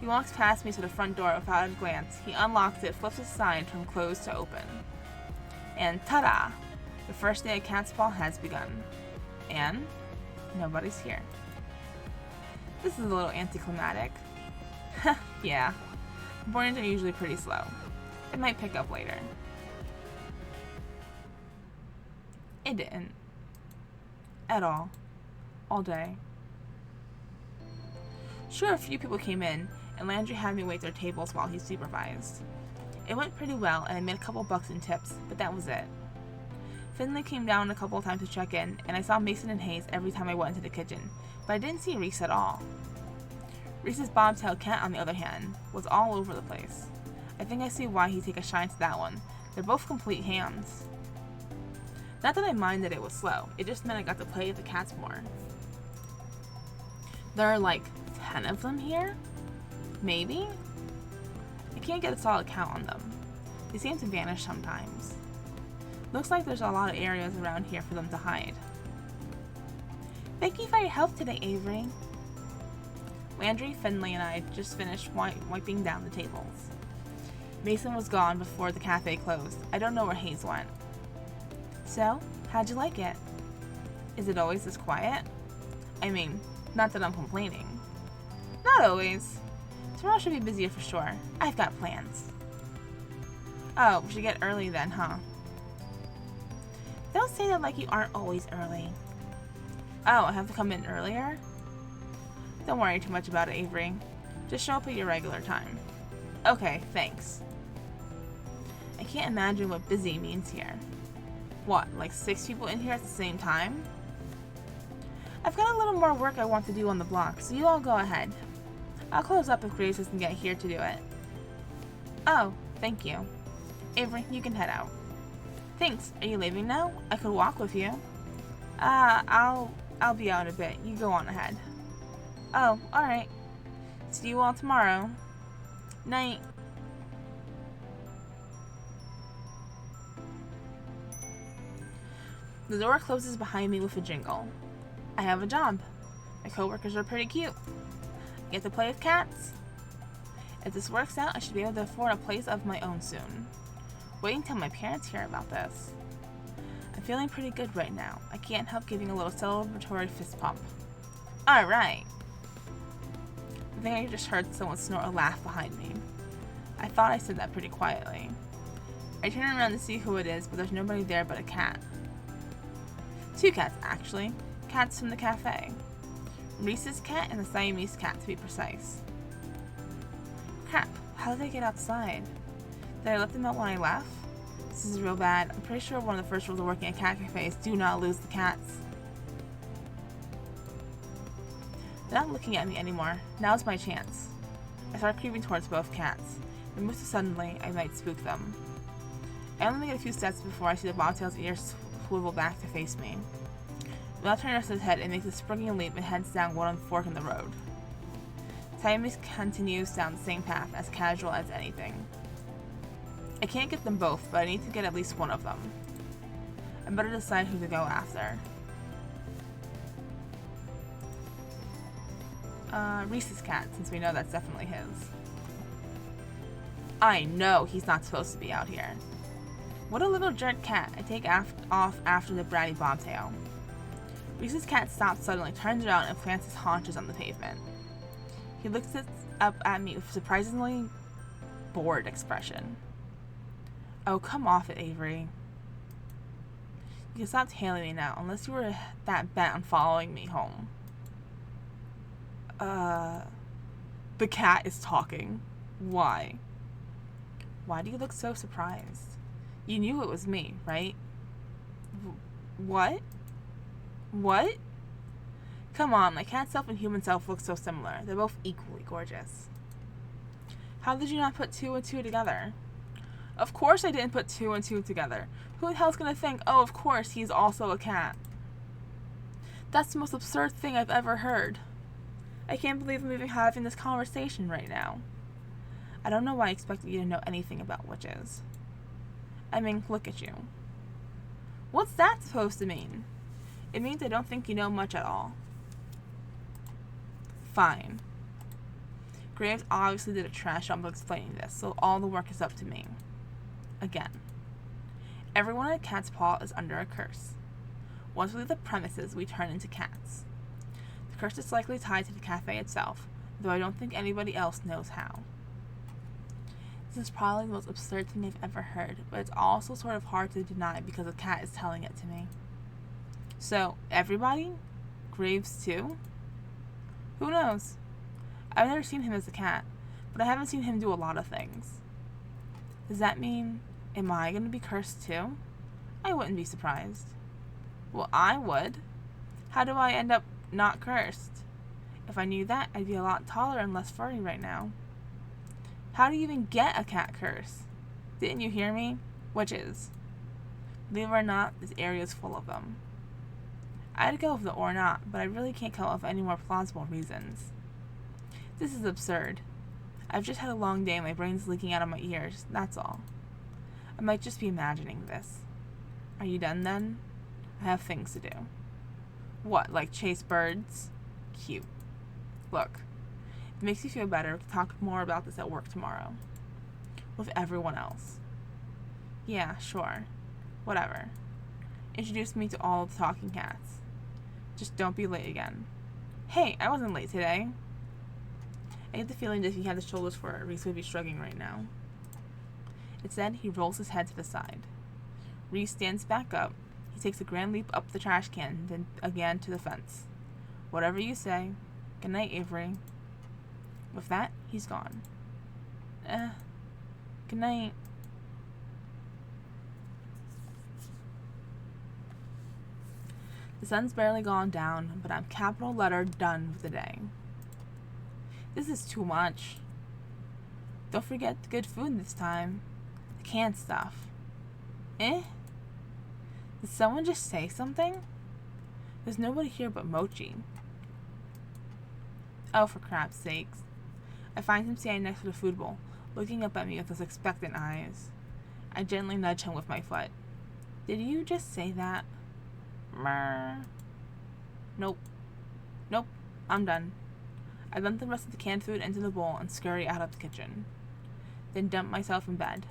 He walks past me to the front door without a glance. He unlocks it, flips a sign from closed to open. And ta-da! The first day at Cat's Paw has begun. And nobody's here. This is a little anticlimactic. Yeah. Mornings are usually pretty slow. It might pick up later. It didn't. At all. All day. Sure, a few people came in, and Landry had me wait their tables while he supervised. It went pretty well, and I made a couple bucks in tips, but that was it. Finley came down a couple of times to check in, and I saw Mason and Hayes every time I went into the kitchen, but I didn't see Reese at all. Reese's bobtail cat, on the other hand, was all over the place. I think I see why he'd take a shine to that one. They're both complete hams. Not that I mind that it was slow, it just meant I got to play with the cats more. There are like 10 of them here? Maybe? I can't get a solid count on them. They seem to vanish sometimes. Looks like there's a lot of areas around here for them to hide. Thank you for your help today, Avery. Landry, Finley, and I just finished wiping down the tables. Mason was gone before the cafe closed. I don't know where Hayes went. So, how'd you like it? Is it always this quiet? I mean, not that I'm complaining. Not always. Tomorrow should be busier for sure. I've got plans. Oh, we should get early then, huh? Don't say that like you aren't always early. Oh, I have to come in earlier? Don't worry too much about it, Avery. Just show up at your regular time. Okay, thanks. I can't imagine what busy means here. What, like 6 people in here at the same time? I've got a little more work I want to do on the block, so you all go ahead. I'll close up if Grace doesn't get here to do it. Oh, thank you. Avery, you can head out. Thanks. Are you leaving now? I could walk with you. I'll be out a bit. You go on ahead. Oh, alright. See you all tomorrow. Night. The door closes behind me with a jingle. I have a job. My coworkers are pretty cute. I get to play with cats. If this works out, I should be able to afford a place of my own soon. Wait until my parents hear about this. I'm feeling pretty good right now. I can't help giving a little celebratory fist pump. Alright. I think I just heard someone snort a laugh behind me. I thought I said that pretty quietly. I turn around to see who it is, but there's nobody there but a cat. 2 cats, actually. Cats from the cafe. Reese's cat and the Siamese cat, to be precise. Crap, how did they get outside? Did I let them out when I left? This is real bad. I'm pretty sure one of the first rules of working at cat cafe is do not lose the cats. They're not looking at me anymore. Now's my chance. I start creeping towards both cats. They move so suddenly, I might spook them. I only get a few steps before I see the bobtail's ears swivel back to face me. Without turning his head, it makes a springing leap and heads down one fork in the road. Siamese continues down the same path, as casual as anything. I can't get them both, but I need to get at least one of them. I better decide who to go after. Reese's cat, since we know that's definitely his. I know he's not supposed to be out here. What a little jerk cat. I take off after the bratty bobtail. Reese's cat stops suddenly, turns around, and plants his haunches on the pavement. He looks up at me with a surprisingly bored expression. Oh, come off it, Avery. You can stop tailing me now, unless you were that bent on following me home. The cat is talking. Why? Why do you look so surprised? You knew it was me, right? What? What? Come on, my cat self and human self look so similar. They're both equally gorgeous. How did you not put 2 and 2 together? Of course I didn't put 2 and 2 together. Who the hell's gonna think, oh, of course, he's also a cat? That's the most absurd thing I've ever heard. I can't believe I'm even having this conversation right now. I don't know why I expected you to know anything about witches. I mean, look at you. What's that supposed to mean? It means I don't think you know much at all. Fine. Graves obviously did a trash job of explaining this, so all the work is up to me. Again. Everyone at Cat's Paw is under a curse. Once we leave the premises, we turn into cats. The curse is likely tied to the cafe itself, though I don't think anybody else knows how. This is probably the most absurd thing I've ever heard, but it's also sort of hard to deny because a cat is telling it to me. So, everybody? Graves too? Who knows? I've never seen him as a cat, but I haven't seen him do a lot of things. Does that mean, am I going to be cursed too? I wouldn't be surprised. Well, I would. How do I end up not cursed? If I knew that, I'd be a lot taller and less furry right now. How do you even get a cat curse? Didn't you hear me? Witches. Believe it or not, this area is full of them. I'd go with the or not, but I really can't come up with any more plausible reasons. This is absurd. I've just had a long day and my brain's leaking out of my ears, that's all. I might just be imagining this. Are you done then? I have things to do. What, like chase birds? Cute. Look, if it makes you feel better, we can talk more about this at work tomorrow. With everyone else. Yeah, sure. Whatever. Introduce me to all the talking cats. Just don't be late again. Hey, I wasn't late today. I get the feeling that if he had the shoulders for it, Reese would be shrugging right now. Instead, he rolls his head to the side. Reese stands back up. He takes a grand leap up the trash can, then again to the fence. Whatever you say. Good night, Avery. With that, he's gone. Good night. The sun's barely gone down, but I'm capital letter done with the day. This is too much. Don't forget the good food this time. The canned stuff. Did someone just say something? There's nobody here but Mochi. Oh, for crap's sakes. I find him standing next to the food bowl, looking up at me with those expectant eyes. I gently nudge him with my foot. Did you just say that? Mrrr. Nope, I'm done. I dump the rest of the canned food into the bowl and scurry out of the kitchen. Then dump myself in bed.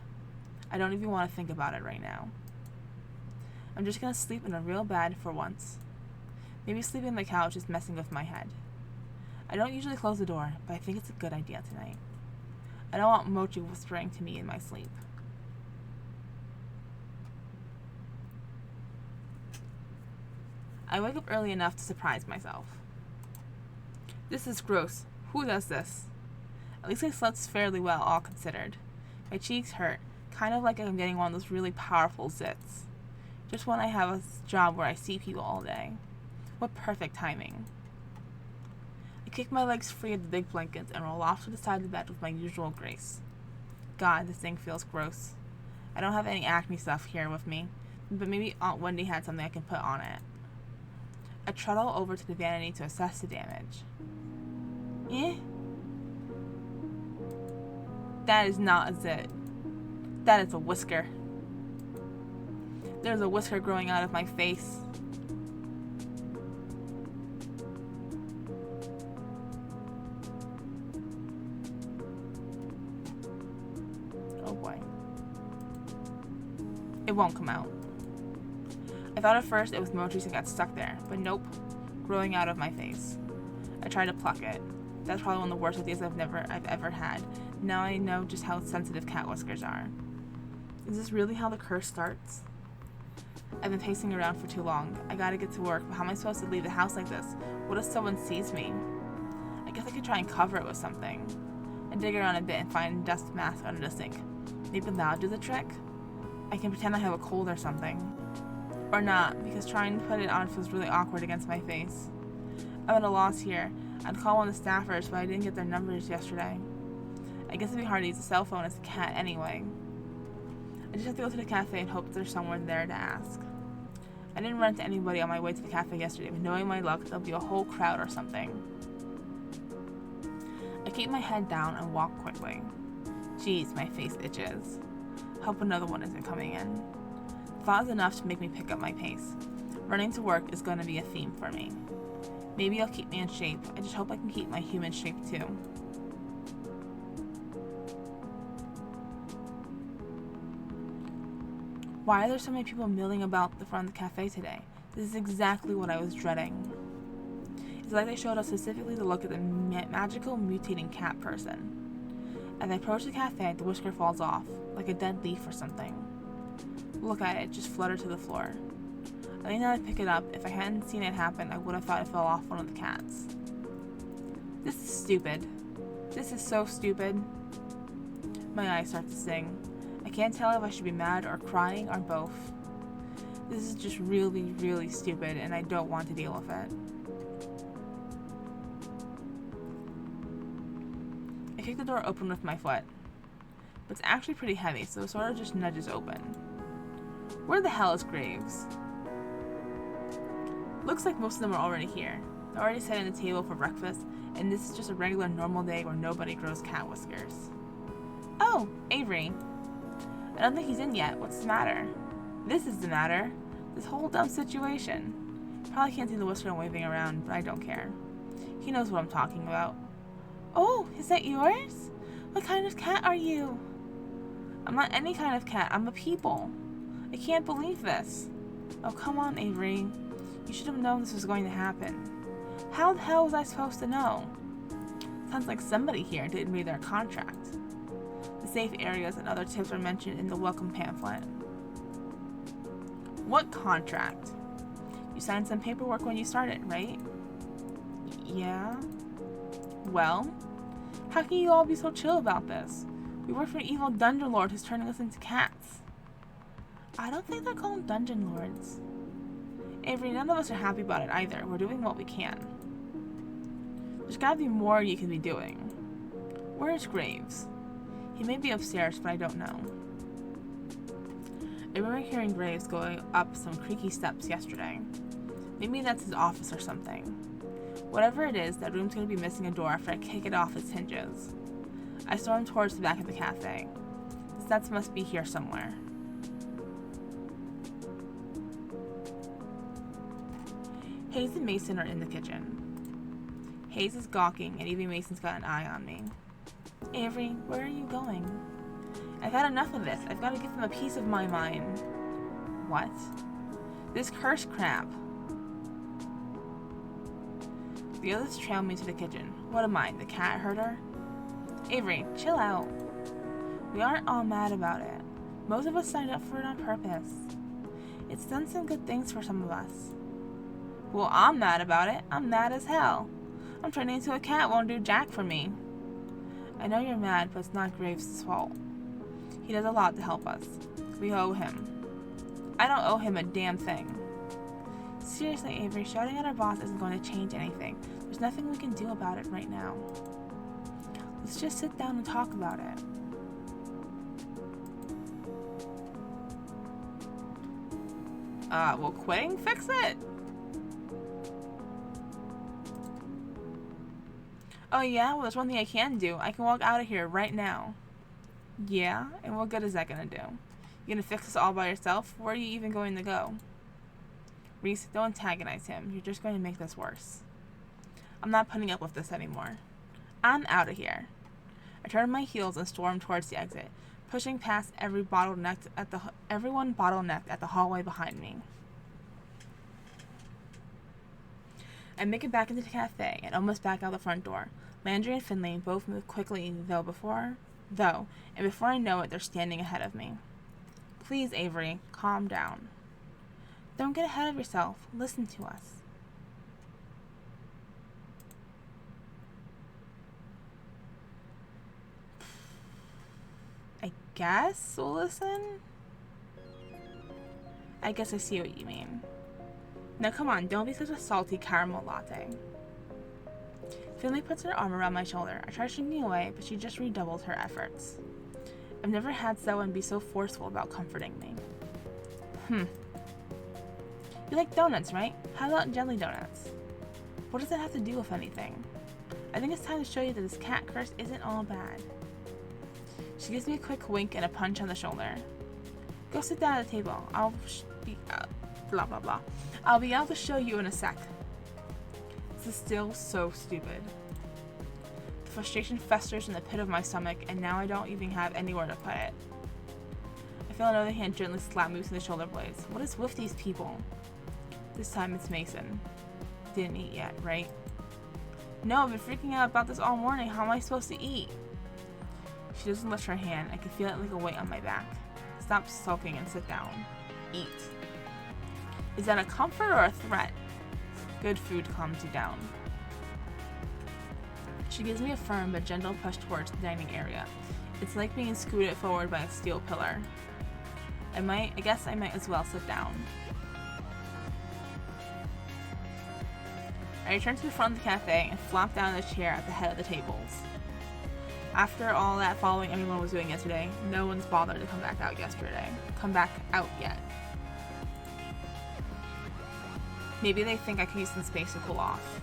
I don't even want to think about it right now. I'm just gonna sleep in a real bed for once. Maybe sleeping on the couch is messing with my head. I don't usually close the door, but I think it's a good idea tonight. I don't want Mochi whispering to me in my sleep. I wake up early enough to surprise myself. This is gross. Who does this? At least I slept fairly well, all considered. My cheeks hurt, kind of like I'm getting one of those really powerful zits. Just when I have a job where I see people all day. What perfect timing. I kick my legs free of the big blankets and roll off to the side of the bed with my usual grace. God, this thing feels gross. I don't have any Acme stuff here with me, but maybe Aunt Wendy had something I can put on it. I trundle over to the vanity to assess the damage. That is not a zit. That is a whisker. There's a whisker growing out of my face. Oh boy. It won't come out. I thought at first it was Mochi's that got stuck there, but nope, growing out of my face. I tried to pluck it. That's probably one of the worst ideas I've ever had. Now I know just how sensitive cat whiskers are. Is this really how the curse starts? I've been pacing around for too long. I gotta get to work, but how am I supposed to leave the house like this? What if someone sees me? I guess I could try and cover it with something. I dig around a bit and find a dust mask under the sink. Maybe that'll do the trick? I can pretend I have a cold or something. Or not, because trying to put it on feels really awkward against my face. I'm at a loss here. I'd call one of the staffers, but I didn't get their numbers yesterday. I guess it'd be hard to use a cell phone as a cat anyway. I just have to go to the cafe and hope there's someone there to ask. I didn't run into anybody on my way to the cafe yesterday, but knowing my luck, there'll be a whole crowd or something. I keep my head down and walk quickly. Jeez, my face itches. Hope another one isn't coming in. The thought is enough to make me pick up my pace. Running to work is going to be a theme for me. Maybe it'll keep me in shape. I just hope I can keep my human shape too. Why are there so many people milling about the front of the cafe today? This is exactly what I was dreading. It's like they showed us specifically to look at the magical mutating cat person. As I approach the cafe, the whisker falls off, like a dead leaf or something. Look at it, just flutter to the floor. I think that I pick it up. If I hadn't seen it happen, I would have thought it fell off one of the cats. This is stupid. This is so stupid. My eyes start to sting. I can't tell if I should be mad or crying or both. This is just really, really stupid, and I don't want to deal with it. I kick the door open with my foot, but it's actually pretty heavy, so it sort of just nudges open. Where the hell is Graves? Looks like most of them are already here. They're already sitting at the table for breakfast, and this is just a regular normal day where nobody grows cat whiskers. Oh, Avery. I don't think he's in yet. What's the matter? This is the matter. This whole dumb situation. Probably can't see the whisker I'm waving around, but I don't care. He knows what I'm talking about. Oh, is that yours? What kind of cat are you? I'm not any kind of cat. I'm a people. I can't believe this. Oh, come on, Avery. You should have known this was going to happen. How the hell was I supposed to know? Sounds like somebody here didn't read their contract. The safe areas and other tips are mentioned in the welcome pamphlet. What contract? You signed some paperwork when you started, right? Yeah. Well, how can you all be so chill about this? We work for an evil dungeon lord who's turning us into cats. I don't think they're called dungeon lords. Avery, none of us are happy about it either. We're doing what we can. There's gotta be more you can be doing. Where's Graves? He may be upstairs, but I don't know. I remember hearing Graves going up some creaky steps yesterday. Maybe that's his office or something. Whatever it is, that room's gonna be missing a door after I kick it off its hinges. I storm towards the back of the cafe. The steps must be here somewhere. Hayes and Mason are in the kitchen. Hayes is gawking, and even Mason's got an eye on me. Avery, where are you going? I've had enough of this. I've got to give them a piece of my mind. What? This cursed crap. The others trail me to the kitchen. What am I, the cat herder? Avery, chill out. We aren't all mad about it. Most of us signed up for it on purpose. It's done some good things for some of us. Well, I'm mad about it. I'm mad as hell. I'm turning into a cat won't do jack for me. I know you're mad, but it's not Graves' fault. He does a lot to help us. We owe him. I don't owe him a damn thing. Seriously, Avery, shouting at our boss isn't going to change anything. There's nothing we can do about it right now. Let's just sit down and talk about it. Will quitting fix it? Oh yeah? Well, there's one thing I can do. I can walk out of here right now. Yeah? And what good is that gonna do? You gonna fix this all by yourself? Where are you even going to go? Reese, don't antagonize him. You're just going to make this worse. I'm not putting up with this anymore. I'm out of here. I turn my heels and storm towards the exit, pushing past everyone bottlenecked at the hallway behind me. I make it back into the cafe and almost back out the front door. Landry and Finley both move quickly, and before I know it, they're standing ahead of me. Please, Avery, calm down. Don't get ahead of yourself. Listen to us. I guess we'll listen? I guess I see what you mean. Now come on, don't be such a salty caramel latte. Finley puts her arm around my shoulder. I try shrinking away, but she just redoubles her efforts. I've never had someone be so forceful about comforting me. You like donuts, right? How about jelly donuts? What does that have to do with anything? I think it's time to show you that this cat curse isn't all bad. She gives me a quick wink and a punch on the shoulder. Go sit down at the table. I'll be blah blah blah. I'll be able to show you in a sec. This is still so stupid. The frustration festers in the pit of my stomach, and now I don't even have anywhere to put it. I feel another hand gently slap me between the shoulder blades. What is with these people? This time it's Mason. Didn't eat yet, right? No, I've been freaking out about this all morning. How am I supposed to eat? She doesn't lift her hand. I can feel it like a weight on my back. Stop sulking and sit down. Eat. Is that a comfort or a threat? Good food calms you down. She gives me a firm but gentle push towards the dining area. It's like being scooted forward by a steel pillar. I guess I might as well sit down. I return to the front of the cafe and flop down in the chair at the head of the tables. After all that following everyone was doing yesterday, no one's bothered to come back out yet. Maybe they think I could use some space to cool off.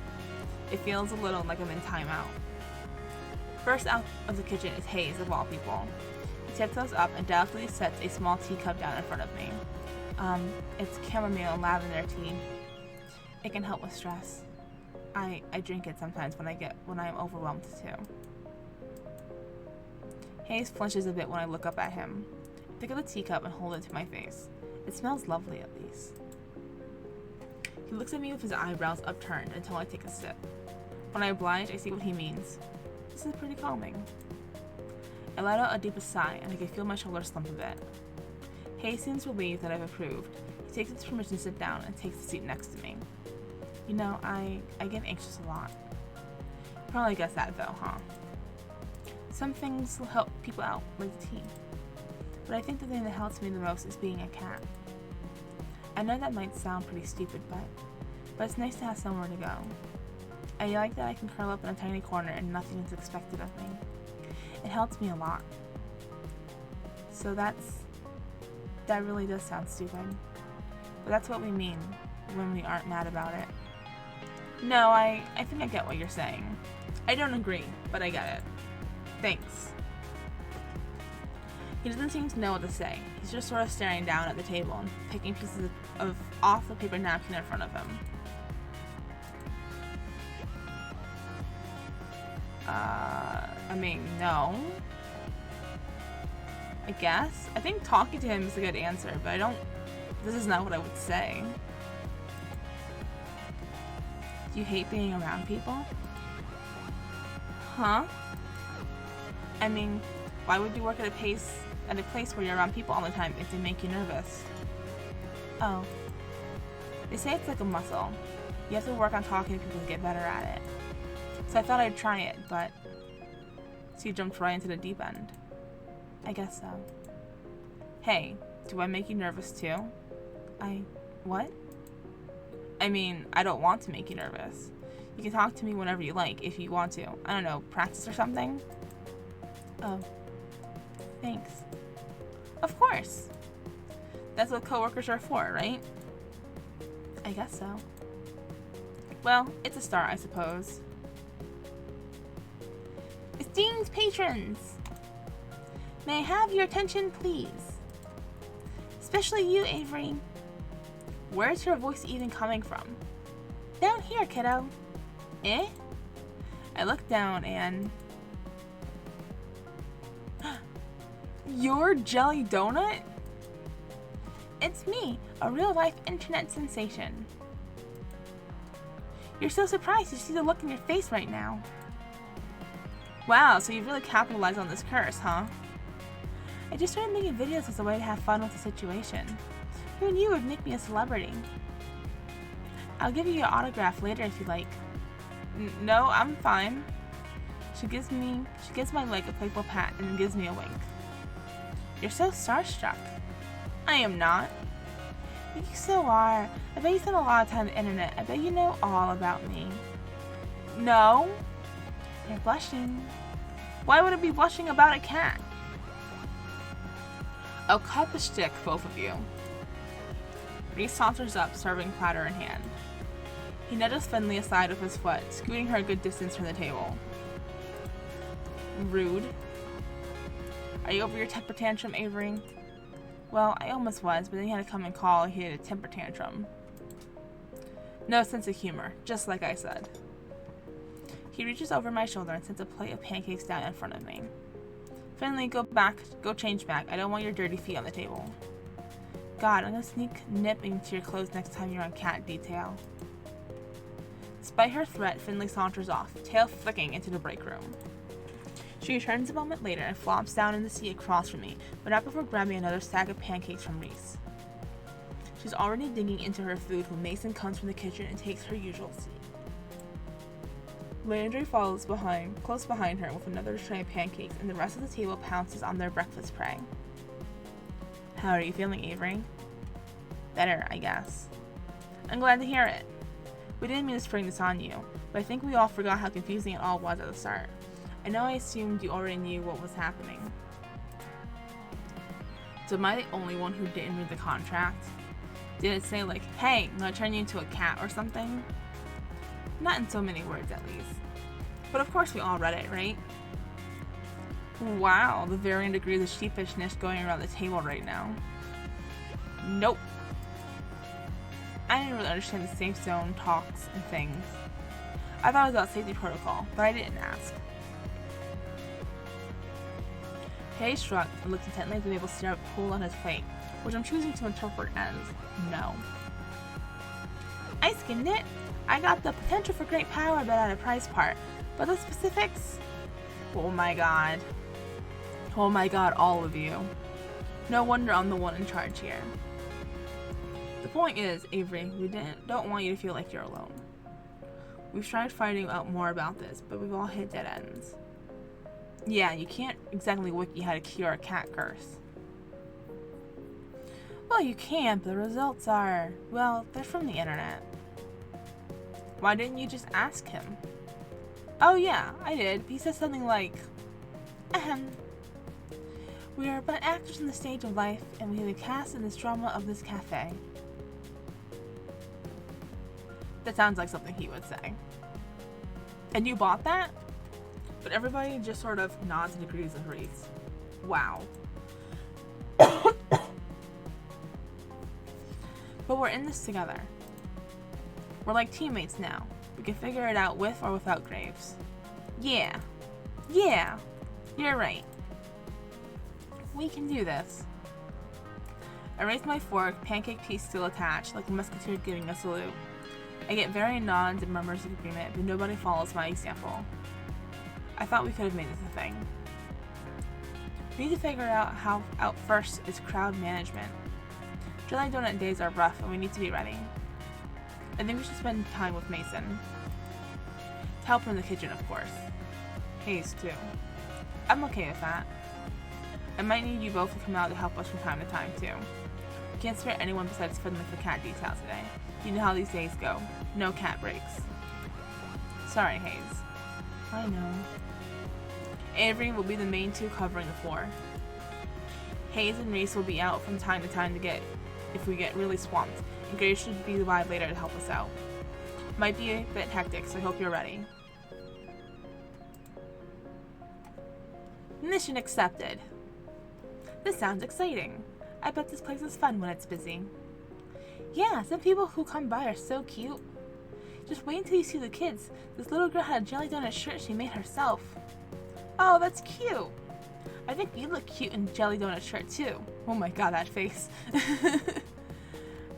It feels a little like I'm in timeout. First out of the kitchen is Hayes, of all people. He tiptoes up and delicately sets a small teacup down in front of me. It's chamomile and lavender tea. It can help with stress. I drink it sometimes when I'm overwhelmed too. Hayes flinches a bit when I look up at him. I pick up the teacup and hold it to my face. It smells lovely, at least. He looks at me with his eyebrows upturned until I take a sip. When I oblige, I see what he means. This is pretty calming. I let out a deepest sigh, and I can feel my shoulders slump a bit. Hayes seems relieved that I've approved. He takes his permission to sit down and takes the seat next to me. You know, I get anxious a lot. You probably guess that though, huh? Some things will help people out, like tea. But I think the thing that helps me the most is being a cat. I know that might sound pretty stupid, but it's nice to have somewhere to go. I like that I can curl up in a tiny corner and nothing is expected of me. It helps me a lot. So that really does sound stupid. But that's what we mean when we aren't mad about it. No, I think I get what you're saying. I don't agree, but I get it. Thanks. He doesn't seem to know what to say. He's just sort of staring down at the table and picking pieces off the paper napkin in front of him. No. I guess. I think talking to him is a good answer, but this is not what I would say. Do you hate being around people? Huh? I mean, why would you work at a place where you're around people all the time if they make you nervous? Oh. They say it's like a muscle. You have to work on talking to people to get better at it. So I thought I'd try it, but... So you jumped right into the deep end. I guess so. Hey, do I make you nervous too? What? I mean, I don't want to make you nervous. You can talk to me whenever you like, if you want to. I don't know, practice or something? Oh. Thanks. Of course. That's what coworkers are for, right? I guess so. Well, it's a start, I suppose. Esteemed patrons! May I have your attention, please? Especially you, Avery. Where's your voice even coming from? Down here, kiddo. Eh? I look down and... You're Jelly Donut? It's me, a real-life internet sensation. You're so surprised to see the look in your face right now. Wow, so you've really capitalized on this curse, huh? I just started making videos as a way to have fun with the situation. Who knew it would make me a celebrity? I'll give you your autograph later if you like. No, I'm fine. She gives my leg a playful pat and then gives me a wink. You're so starstruck. I am not. You so are. I bet you spend a lot of time on the internet. I bet you know all about me. No. You're blushing. Why would I be blushing about a cat? Oh, cut the shtick, both of you. Reese saunters up, serving platter in hand. He nudges Finley aside with his foot, scooting her a good distance from the table. Rude. Are you over your temper tantrum, Avery? Well, I almost was, but then he had to come and call he had a temper tantrum. No sense of humor, just like I said. He reaches over my shoulder and sets a plate of pancakes down in front of me. Finley, go change back. I don't want your dirty feet on the table. God, I'm gonna sneak nip into your clothes next time you're on cat detail. Despite her threat, Finley saunters off, tail flicking into the break room. She returns a moment later and flops down in the seat across from me, but not before grabbing another stack of pancakes from Reese. She's already digging into her food when Mason comes from the kitchen and takes her usual seat. Landry follows close behind her with another tray of pancakes, and the rest of the table pounces on their breakfast prey. How are you feeling, Avery? Better, I guess. I'm glad to hear it. We didn't mean to spring this on you, but I think we all forgot how confusing it all was at the start. I know I assumed you already knew what was happening. So am I the only one who didn't read the contract? Did it say like, hey, I'm gonna turn you into a cat or something? Not in so many words, at least. But of course we all read it, right? Wow, the varying degrees of sheepishness going around the table right now. Nope. I didn't really understand the safe zone talks and things. I thought it was about safety protocol, but I didn't ask. Hayes shrugged and looked intently at the maple syrup pool on his plate, which I'm choosing to interpret as no. I skimmed it. I got the potential for great power but at a price part, but the specifics? Oh my god. Oh my god, all of you. No wonder I'm the one in charge here. The point is, Avery, we don't want you to feel like you're alone. We've tried finding out more about this, but we've all hit dead ends. Yeah, you can't exactly wiki how to cure a cat curse. Well, you can, but the results are, well, they're from the internet. Why didn't you just ask him? Oh yeah, I did. He said something like, ahem. We are but actors in the stage of life, and we have been cast in this drama of this cafe. That sounds like something he would say. And you bought that? But everybody just sort of nods and agrees with Reese. Wow. But we're in this together. We're like teammates now. We can figure it out with or without Graves. Yeah. Yeah. You're right. We can do this. I raise my fork, pancake piece still attached, like a musketeer giving a salute. I get varying nods and murmurs of agreement, but nobody follows my example. I thought we could have made this a thing. We need to figure out first is crowd management. Jelly Donut days are rough and we need to be ready. I think we should spend time with Mason. To help her in the kitchen, of course. Hayes, too. I'm okay with that. I might need you both to come out to help us from time to time, too. We can't spare anyone besides Finley for cat detail today. You know how these days go. No cat breaks. Sorry, Hayes. I know. Avery will be the main two covering the floor. Hayes and Reese will be out from time to time if we get really swamped, and Graves should be by later to help us out. Might be a bit hectic, so I hope you're ready. Mission accepted. This sounds exciting. I bet this place is fun when it's busy. Yeah, some people who come by are so cute. Just wait until you see the kids. This little girl had a jelly donut shirt she made herself. Oh, that's cute. I think you look cute in jelly donut shirt too. Oh my god, that face.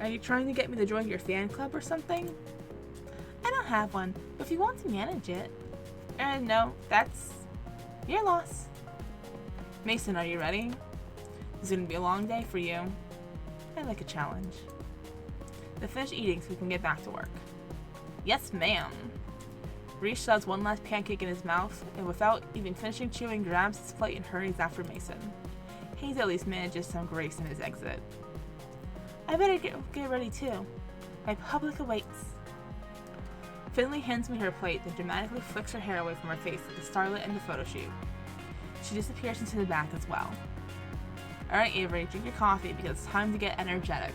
Are you trying to get me to join your fan club or something? I don't have one, but if you want to manage it. No, that's your loss. Mason, are you ready? It's gonna be a long day for you. I like a challenge. Now finish eating so we can get back to work. Yes, ma'am. Reese shoves one last pancake in his mouth, and without even finishing chewing, grabs his plate and hurries after Mason. Hayes at least manages some grace in his exit. I better get ready too. My public awaits. Finley hands me her plate, then dramatically flicks her hair away from her face like a starlet in the photo shoot. She disappears into the back as well. Alright, Avery, drink your coffee because it's time to get energetic.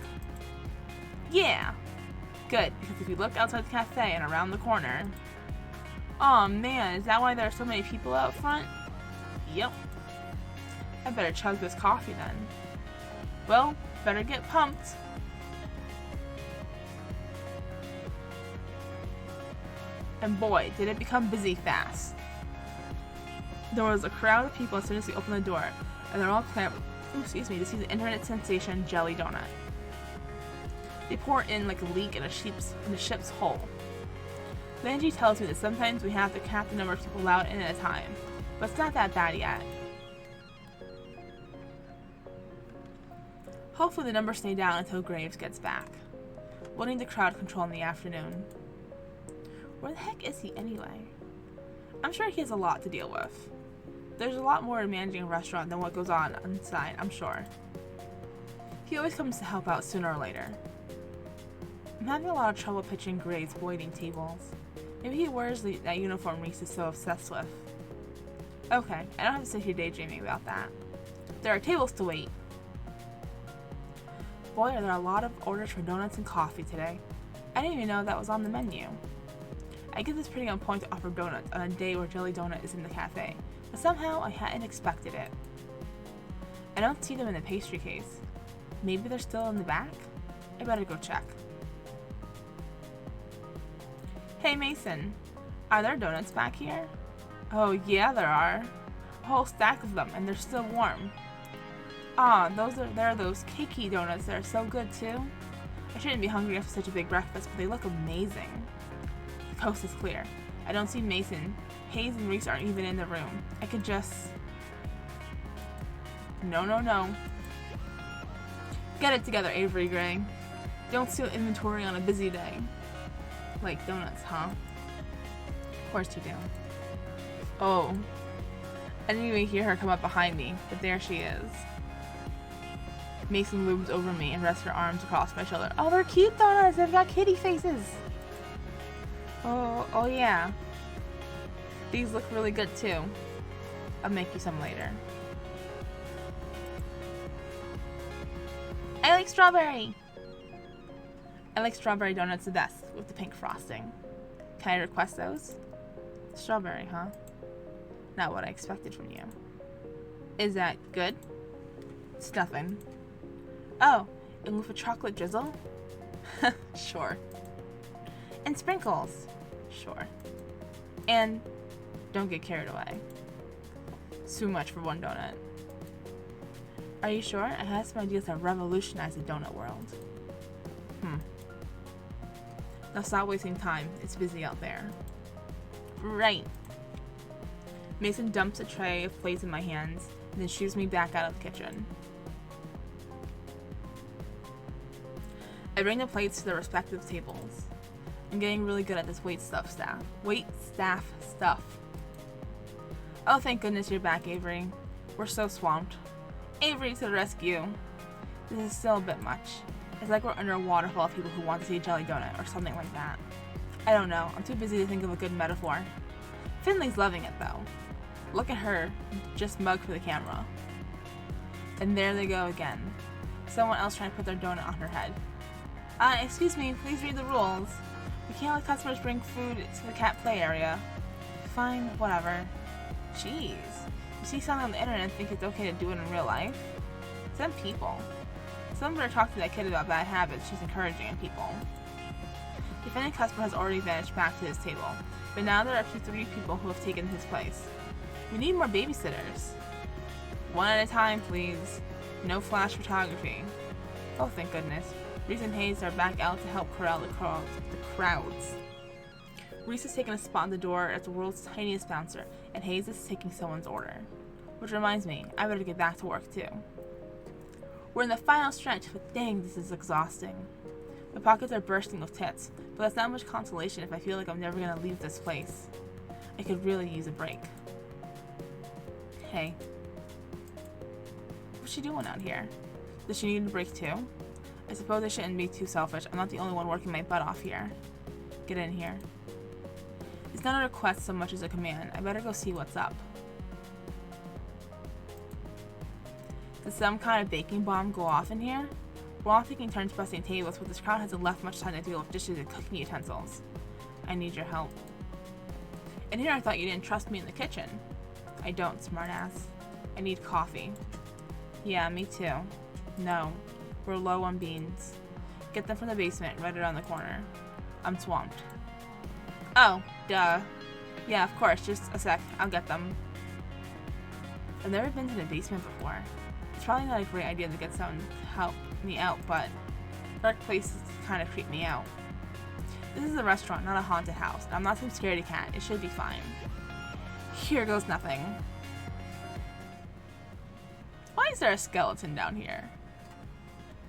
Yeah! Good, because if you look outside the cafe and around the corner... Aw man, is that why there are so many people out front? Yep. I better chug this coffee then. Well, better get pumped. And boy, did it become busy fast. There was a crowd of people as soon as we opened the door, and they're all clamoring, to see the internet sensation jelly donut. They pour in like a leak in a ship's hull. Langy tells me that sometimes we have to cap the number of people allowed in at a time, but it's not that bad yet. Hopefully the numbers stay down until Graves gets back. We'll need the crowd control in the afternoon. Where the heck is he anyway? I'm sure he has a lot to deal with. There's a lot more in managing a restaurant than what goes on inside, I'm sure. He always comes to help out sooner or later. I'm having a lot of trouble picturing Graves waiting tables. Maybe he wears that uniform Reese is so obsessed with. Okay, I don't have to sit here daydreaming about that. There are tables to wait. Boy, are there a lot of orders for donuts and coffee today. I didn't even know that was on the menu. I guess it's pretty on point to offer donuts on a day where Jelly Donut is in the cafe, but somehow I hadn't expected it. I don't see them in the pastry case. Maybe they're still in the back? I better go check. Hey Mason, are there donuts back here? Oh yeah, there are. A whole stack of them, and they're still warm. Ah, there are those cakey donuts that are so good too. I shouldn't be hungry after such a big breakfast, but they look amazing. The coast is clear. I don't see Mason. Hayes and Reese aren't even in the room. I could just... No. Get it together, Avery Gray. Don't steal inventory on a busy day. Like donuts, huh? Of course you do. Oh. I didn't even hear her come up behind me, but there she is. Mason looms over me and rests her arms across my shoulder. Oh, they're cute donuts! They've got kitty faces! Oh yeah. These look really good too. I'll make you some later. I like strawberry! I like strawberry donuts the best, with the pink frosting. Can I request those? Strawberry, huh? Not what I expected from you. Is that good? It's nothing. Oh, and with a chocolate drizzle? Sure. And sprinkles? Sure. And don't get carried away. Too much for one donut. Are you sure? I have some ideas that revolutionize the donut world. Now stop wasting time. It's busy out there. Right. Mason dumps a tray of plates in my hands and then shoos me back out of the kitchen. I bring the plates to their respective tables. I'm getting really good at this wait staff stuff. Oh, thank goodness you're back, Avery. We're so swamped. Avery to the rescue. This is still a bit much. It's like we're under a waterfall of people who want to see a jelly donut or something like that. I don't know. I'm too busy to think of a good metaphor. Finley's loving it though. Look at her, just mug for the camera. And there they go again. Someone else trying to put their donut on her head. Excuse me, please read the rules. We can't let customers bring food to the cat play area. Fine, whatever. Jeez. You see something on the internet and think it's okay to do it in real life? Some people. Someone better talk to that kid about bad habits she's encouraging in people. The offended customer has already vanished back to his table, but now there are up to 3 people who have taken his place. We need more babysitters. One at a time, please. No flash photography. Oh, thank goodness. Reese and Hayes are back out to help corral the crowds. Reese is taking a spot on the door as the world's tiniest bouncer, and Hayes is taking someone's order. Which reminds me, I better get back to work too. We're in the final stretch, but dang, this is exhausting. My pockets are bursting with tits, but that's not much consolation if I feel like I'm never gonna leave this place. I could really use a break. Hey. What's she doing out here? Does she need a break too? I suppose I shouldn't be too selfish. I'm not the only one working my butt off here. Get in here. It's not a request so much as a command. I better go see what's up. Did some kind of baking bomb go off in here? We're all taking turns pressing tables, but this crowd hasn't left much time to deal with dishes and cooking utensils. I need your help. In here I thought you didn't trust me in the kitchen. I don't, smartass. I need coffee. Yeah, me too. No. We're low on beans. Get them from the basement, right around the corner. I'm swamped. Oh, duh. Yeah, of course, just a sec. I'll get them. I've never been to the basement before. It's probably not a great idea to get someone to help me out, but dark places kind of creep me out. This is a restaurant, not a haunted house. I'm not some scaredy cat. It should be fine. Here goes nothing. Why is there a skeleton down here?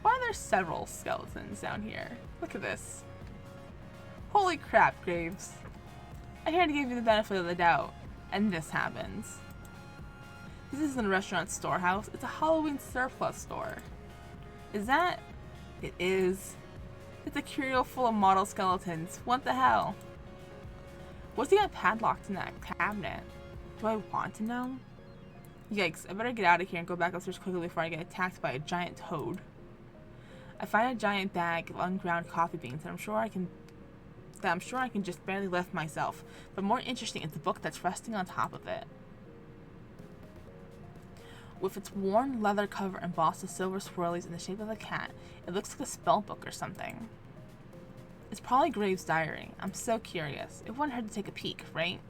Why are there several skeletons down here? Look at this. Holy crap, Graves. I had to give you the benefit of the doubt, and this happens. This isn't a restaurant storehouse, it's a Halloween surplus store. Is that? It is. It's a curio full of model skeletons. What the hell? What's he got padlocked in that cabinet? Do I want to know? Yikes, I better get out of here and go back upstairs quickly before I get attacked by a giant toad. I find a giant bag of unground coffee beans that I'm sure I can just barely lift myself, but more interesting is the book that's resting on top of it. With its worn leather cover embossed with silver swirlies in the shape of a cat, it looks like a spell book or something. It's probably Graves' diary. I'm so curious. It wouldn't hurt to take a peek, right?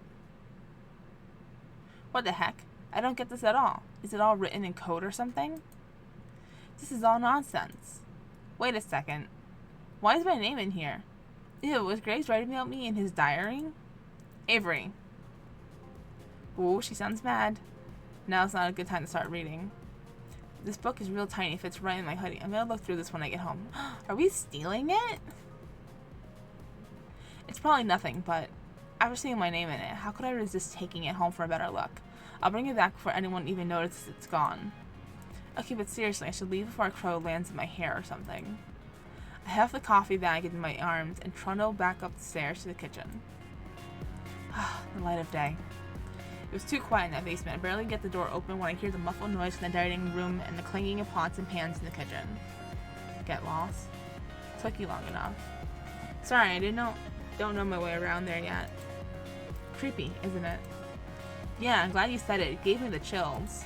What the heck? I don't get this at all. Is it all written in code or something? This is all nonsense. Wait a second. Why is my name in here? Ew, was Graves writing about me in his diary? Avery. Ooh, she sounds mad. Now's not a good time to start reading. This book is real tiny, fits right in my hoodie. I'm gonna look through this when I get home. Are we stealing it? It's probably nothing, but after seeing my name in it, how could I resist taking it home for a better look? I'll bring it back before anyone even notices it's gone. Okay, but seriously, I should leave before a crow lands in my hair or something. I have the coffee bag in my arms and trundle back up the stairs to the kitchen. The light of day. It was too quiet in that basement. I barely get the door open when I hear the muffled noise from the dining room and the clanging of pots and pans in the kitchen. Get lost? Took you long enough. Sorry, I don't know my way around there yet. Creepy, isn't it? Yeah, I'm glad you said it. It gave me the chills.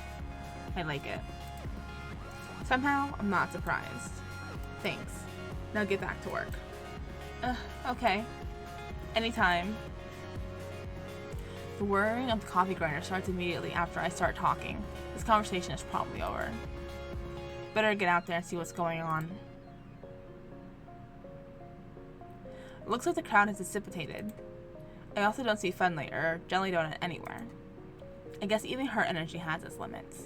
I like it. Somehow, I'm not surprised. Thanks. Now get back to work. Okay. Anytime. The whirring of the coffee grinder starts immediately after I start talking. This conversation is probably over. Better get out there and see what's going on. It looks like the crowd has dissipated. I also don't see Funley or Jelly Donut anywhere. I guess even her energy has its limits.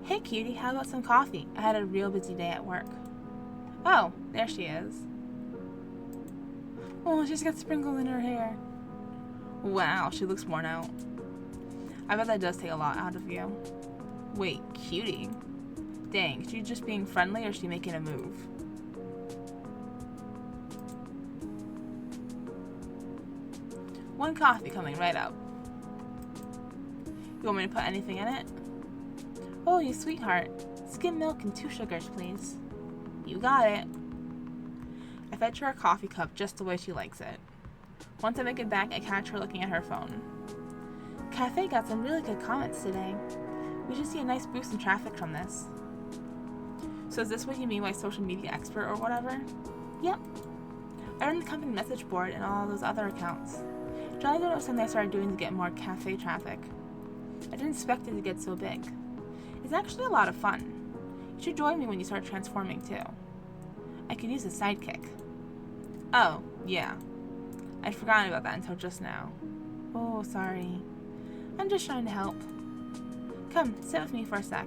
Hey cutie, how about some coffee? I had a real busy day at work. Oh, there she is. Oh, she's got sprinkles in her hair. Wow, she looks worn out. I bet that does take a lot out of you. Wait, cutie? Dang, is she just being friendly or is she making a move? One coffee coming right up. You want me to put anything in it? Oh, you sweetheart. Skim milk and 2 sugars, please. You got it. I fetch her a coffee cup just the way she likes it. Once I make it back, I catch her looking at her phone. Cafe got some really good comments today. We should see a nice boost in traffic from this. So is this what you mean by social media expert or whatever? Yep. I run the company message board and all those other accounts. Jelly Donut was something I started doing to get more cafe traffic. I didn't expect it to get so big. It's actually a lot of fun. You should join me when you start transforming too. I could use a sidekick. Oh, yeah. I'd forgotten about that until just now. Oh, sorry. I'm just trying to help. Come, sit with me for a sec.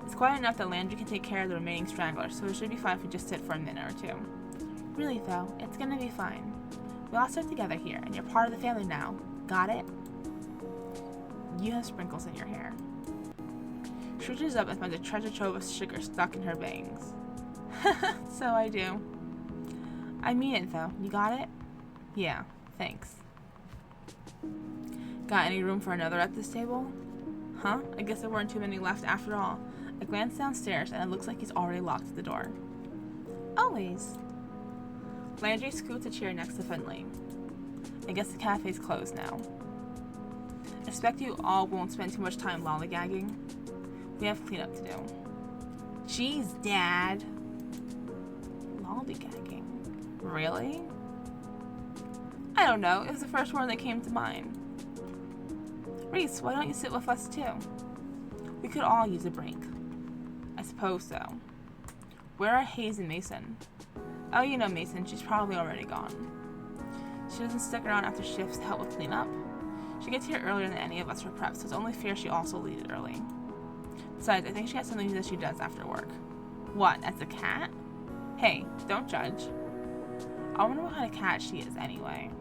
It's quiet enough that Landry can take care of the remaining stragglers, so it should be fine if we just sit for a minute or two. Really though, it's gonna be fine. We all sit together here, and you're part of the family now. Got it? You have sprinkles in your hair. She reaches up and finds a treasure trove of sugar stuck in her bangs. So I do. I mean it, though. You got it? Yeah, thanks. Got any room for another at this table? Huh? I guess there weren't too many left after all. I glance downstairs, and it looks like he's already locked the door. Always. Landry scoots a chair next to Finley. I guess the cafe's closed now. I expect you all won't spend too much time lollygagging. We have cleanup to do. Jeez, Dad. Lollygagging. Really? I don't know. It was the first word that came to mind. Reese, why don't you sit with us too? We could all use a break. I suppose so. Where are Hayes and Mason? Oh, you know Mason. She's probably already gone. She doesn't stick around after shifts to help with cleanup. She gets here earlier than any of us for prep, so it's only fair she also leaves early. Besides, I think she has something that she does after work. What, as a cat? Hey, don't judge. I wonder what kind of cat she is anyway.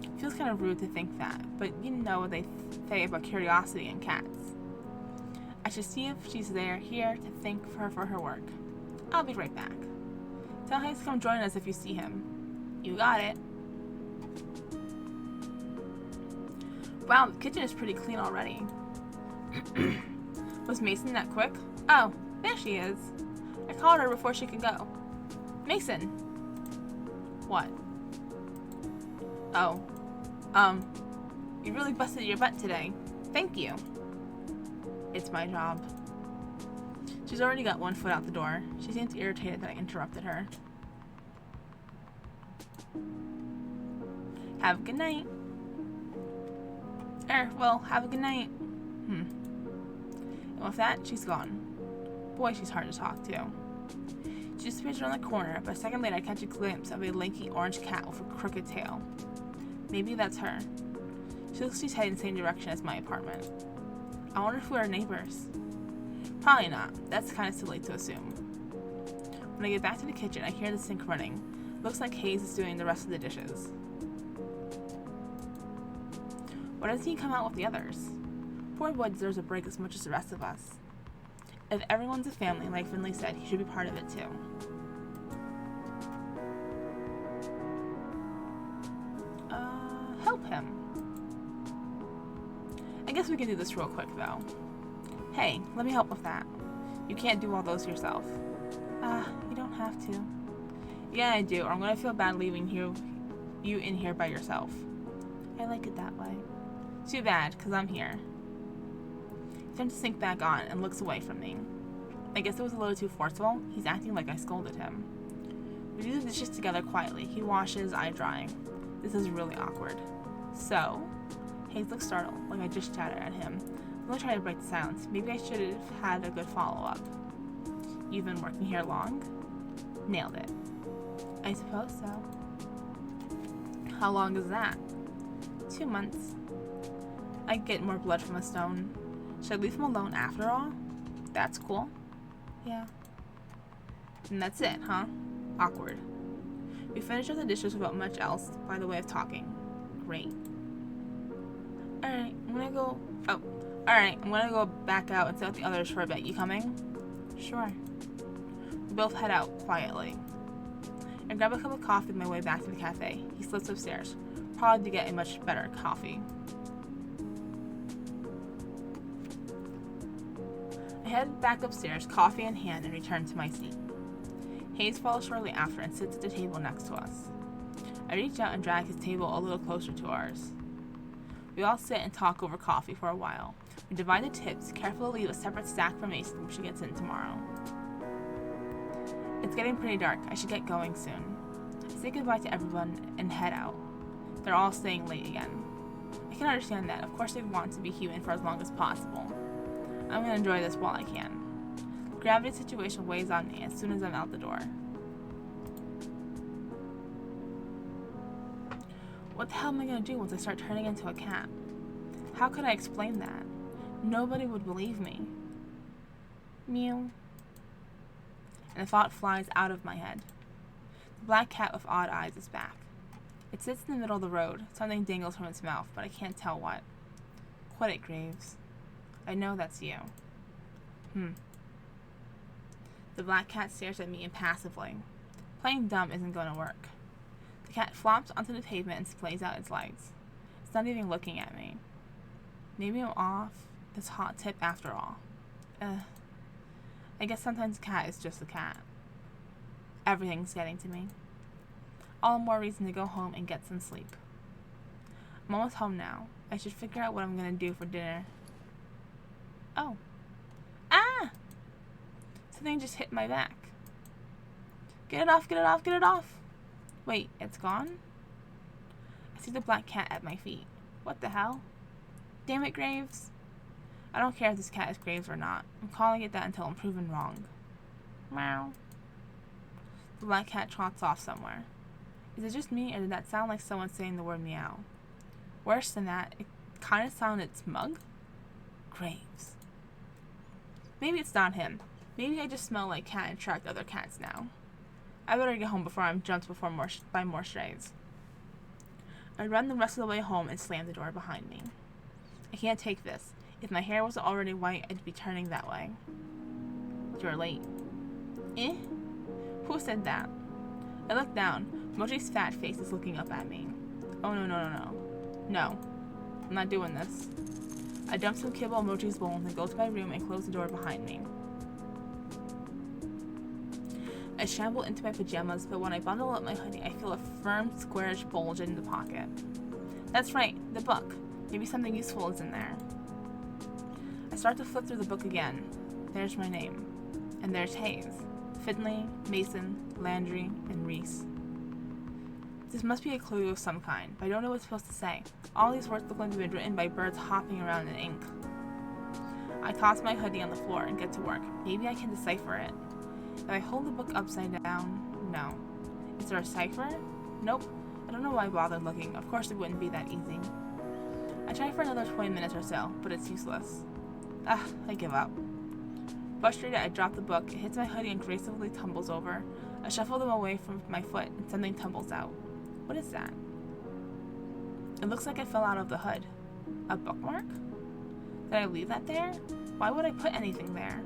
It feels kind of rude to think that, but you know what they say about curiosity in cats. I should see if she's here to thank her for her work. I'll be right back. Tell Hayes to come join us if you see him. You got it. Wow, the kitchen is pretty clean already. Was Mason that quick? Oh, there she is. I called her before she could go. Mason. What? Oh. You really busted your butt today. Thank you. It's my job. She's already got one foot out the door. She seems irritated that I interrupted her. Have a good night. Well, have a good night. And with that, she's gone. Boy, she's hard to talk to. She disappears around the corner, but a second later I catch a glimpse of a lanky orange cat with a crooked tail. Maybe that's her. She looks like she's heading the same direction as my apartment. I wonder if we're neighbors. Probably not. That's kind of silly to assume. When I get back to the kitchen, I hear the sink running. Looks like Hayes is doing the rest of the dishes. Why doesn't he come out with the others? Poor boy deserves a break as much as the rest of us. If everyone's a family, like Finley said, he should be part of it too. Help him. I guess we can do this real quick though. Hey, let me help with that. You can't do all those yourself. You don't have to. Yeah, I do, or I'm gonna feel bad leaving you in here by yourself. I like it that way. Too bad, because I'm here. He turns the sink back on and looks away from me. I guess it was a little too forceful. He's acting like I scolded him. We do the dishes together quietly. He washes, I dry. This is really awkward. So, Hayes looks startled, like I just chatted at him. I'm gonna try to break the silence. Maybe I should have had a good follow-up. You've been working here long? Nailed it. I suppose so. How long is that? 2 months. I get more blood from a stone. Should I leave him alone after all? That's cool. Yeah. And that's it, huh? Awkward. We finished with the dishes without much else by the way of talking. Great. Alright, I'm gonna go back out and sit with the others for a bit. You coming? Sure. We both head out quietly. I grab a cup of coffee on my way back to the cafe. He slips upstairs, probably to get a much better coffee. I head back upstairs, coffee in hand, and return to my seat. Hayes follows shortly after and sits at the table next to us. I reach out and drag his table a little closer to ours. We all sit and talk over coffee for a while. We divide the tips, carefully leave a separate stack for Mason when she gets in tomorrow. It's getting pretty dark. I should get going soon. I say goodbye to everyone and head out. They're all staying late again. I can understand that. Of course they want to be human for as long as possible. I'm going to enjoy this while I can. The gravity situation weighs on me as soon as I'm out the door. What the hell am I going to do once I start turning into a cat? How could I explain that? Nobody would believe me. Mew. And a thought flies out of my head. The black cat with odd eyes is back. It sits in the middle of the road. Something dangles from its mouth, but I can't tell what. Quit it, Graves. I know that's you. The black cat stares at me impassively. Playing dumb isn't going to work. The cat flops onto the pavement and splays out its legs. It's not even looking at me. Maybe I'm off this hot tip after all. I guess sometimes a cat is just a cat. Everything's getting to me. All the more reason to go home and get some sleep. I'm almost home now. I should figure out what I'm going to do for dinner. Oh. Ah! Something just hit my back. Get it off, get it off, get it off! Wait, it's gone? I see the black cat at my feet. What the hell? Damn it, Graves. I don't care if this cat is Graves or not. I'm calling it that until I'm proven wrong. Meow. The black cat trots off somewhere. Is it just me, or did that sound like someone saying the word meow? Worse than that, it kind of sounded smug. Graves. Maybe it's not him. Maybe I just smell like cat and attract other cats now. I better get home before I'm jumped by more strays. I run the rest of the way home and slam the door behind me. I can't take this. If my hair wasn't already white, I'd be turning that way. You're late. Eh? Who said that? I look down. Mochi's fat face is looking up at me. Oh, no. No. I'm not doing this. I dump some kibble in Mochi's bowl and then go to my room and close the door behind me. I shamble into my pajamas, but when I bundle up my hoodie, I feel a firm, squarish bulge in the pocket. That's right, the book. Maybe something useful is in there. I start to flip through the book again. There's my name. And there's Hayes, Finley, Mason, Landry, and Reese. This must be a clue of some kind, but I don't know what it's supposed to say. All these words look like they've been written by birds hopping around in ink. I toss my hoodie on the floor and get to work. Maybe I can decipher it. If I hold the book upside down, no. Is there a cipher? Nope. I don't know why I bothered looking. Of course it wouldn't be that easy. I try for another 20 minutes or so, but it's useless. I give up. Frustrated, I drop the book. It hits my hoodie and gracefully tumbles over. I shuffle them away from my foot and something tumbles out. What is that? It looks like it fell out of the hood. A bookmark? Did I leave that there? Why would I put anything there?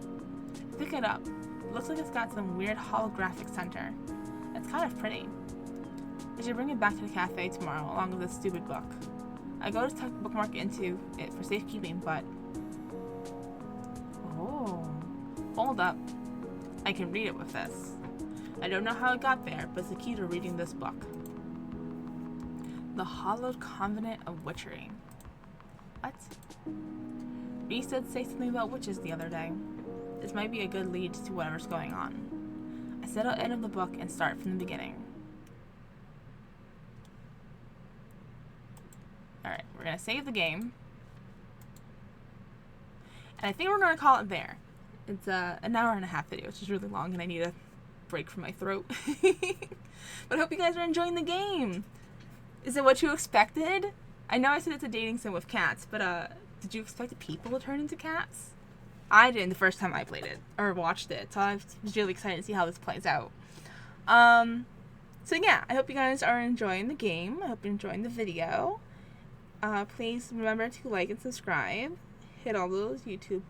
Pick it up. It looks like it's got some weird holographic center. It's kind of pretty. I should bring it back to the cafe tomorrow along with this stupid book. I go to tuck the bookmark into it for safekeeping, but... Oh. Hold up. I can read it with this. I don't know how it got there, but it's the key to reading this book. The Hallowed Covenant of Witchery. What? Reese did say something about witches the other day. This might be a good lead to whatever's going on. I settle end of the book and start from the beginning. Alright, we're going to save the game. And I think we're going to call it there. It's an hour and a half video, which is really long, and I need a break from my throat. But I hope you guys are enjoying the game. Is it what you expected? I know I said it's a dating sim with cats, but did you expect people to turn into cats? I didn't the first time I played it, or watched it, so I was really excited to see how this plays out. So yeah, I hope you guys are enjoying the game. I hope you're enjoying the video. Please remember to like and subscribe. Hit all those YouTube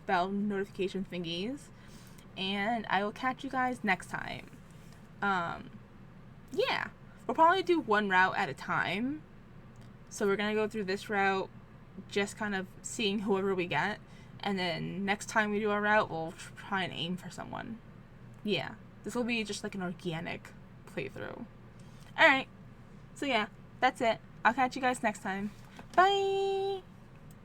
bell notification thingies. And I will catch you guys next time. Yeah. We'll probably do one route at a time. So we're going to go through this route, just kind of seeing whoever we get. And then next time we do a route, we'll try and aim for someone. Yeah. This will be just like an organic playthrough. Alright. So yeah, that's it. I'll catch you guys next time. Bye!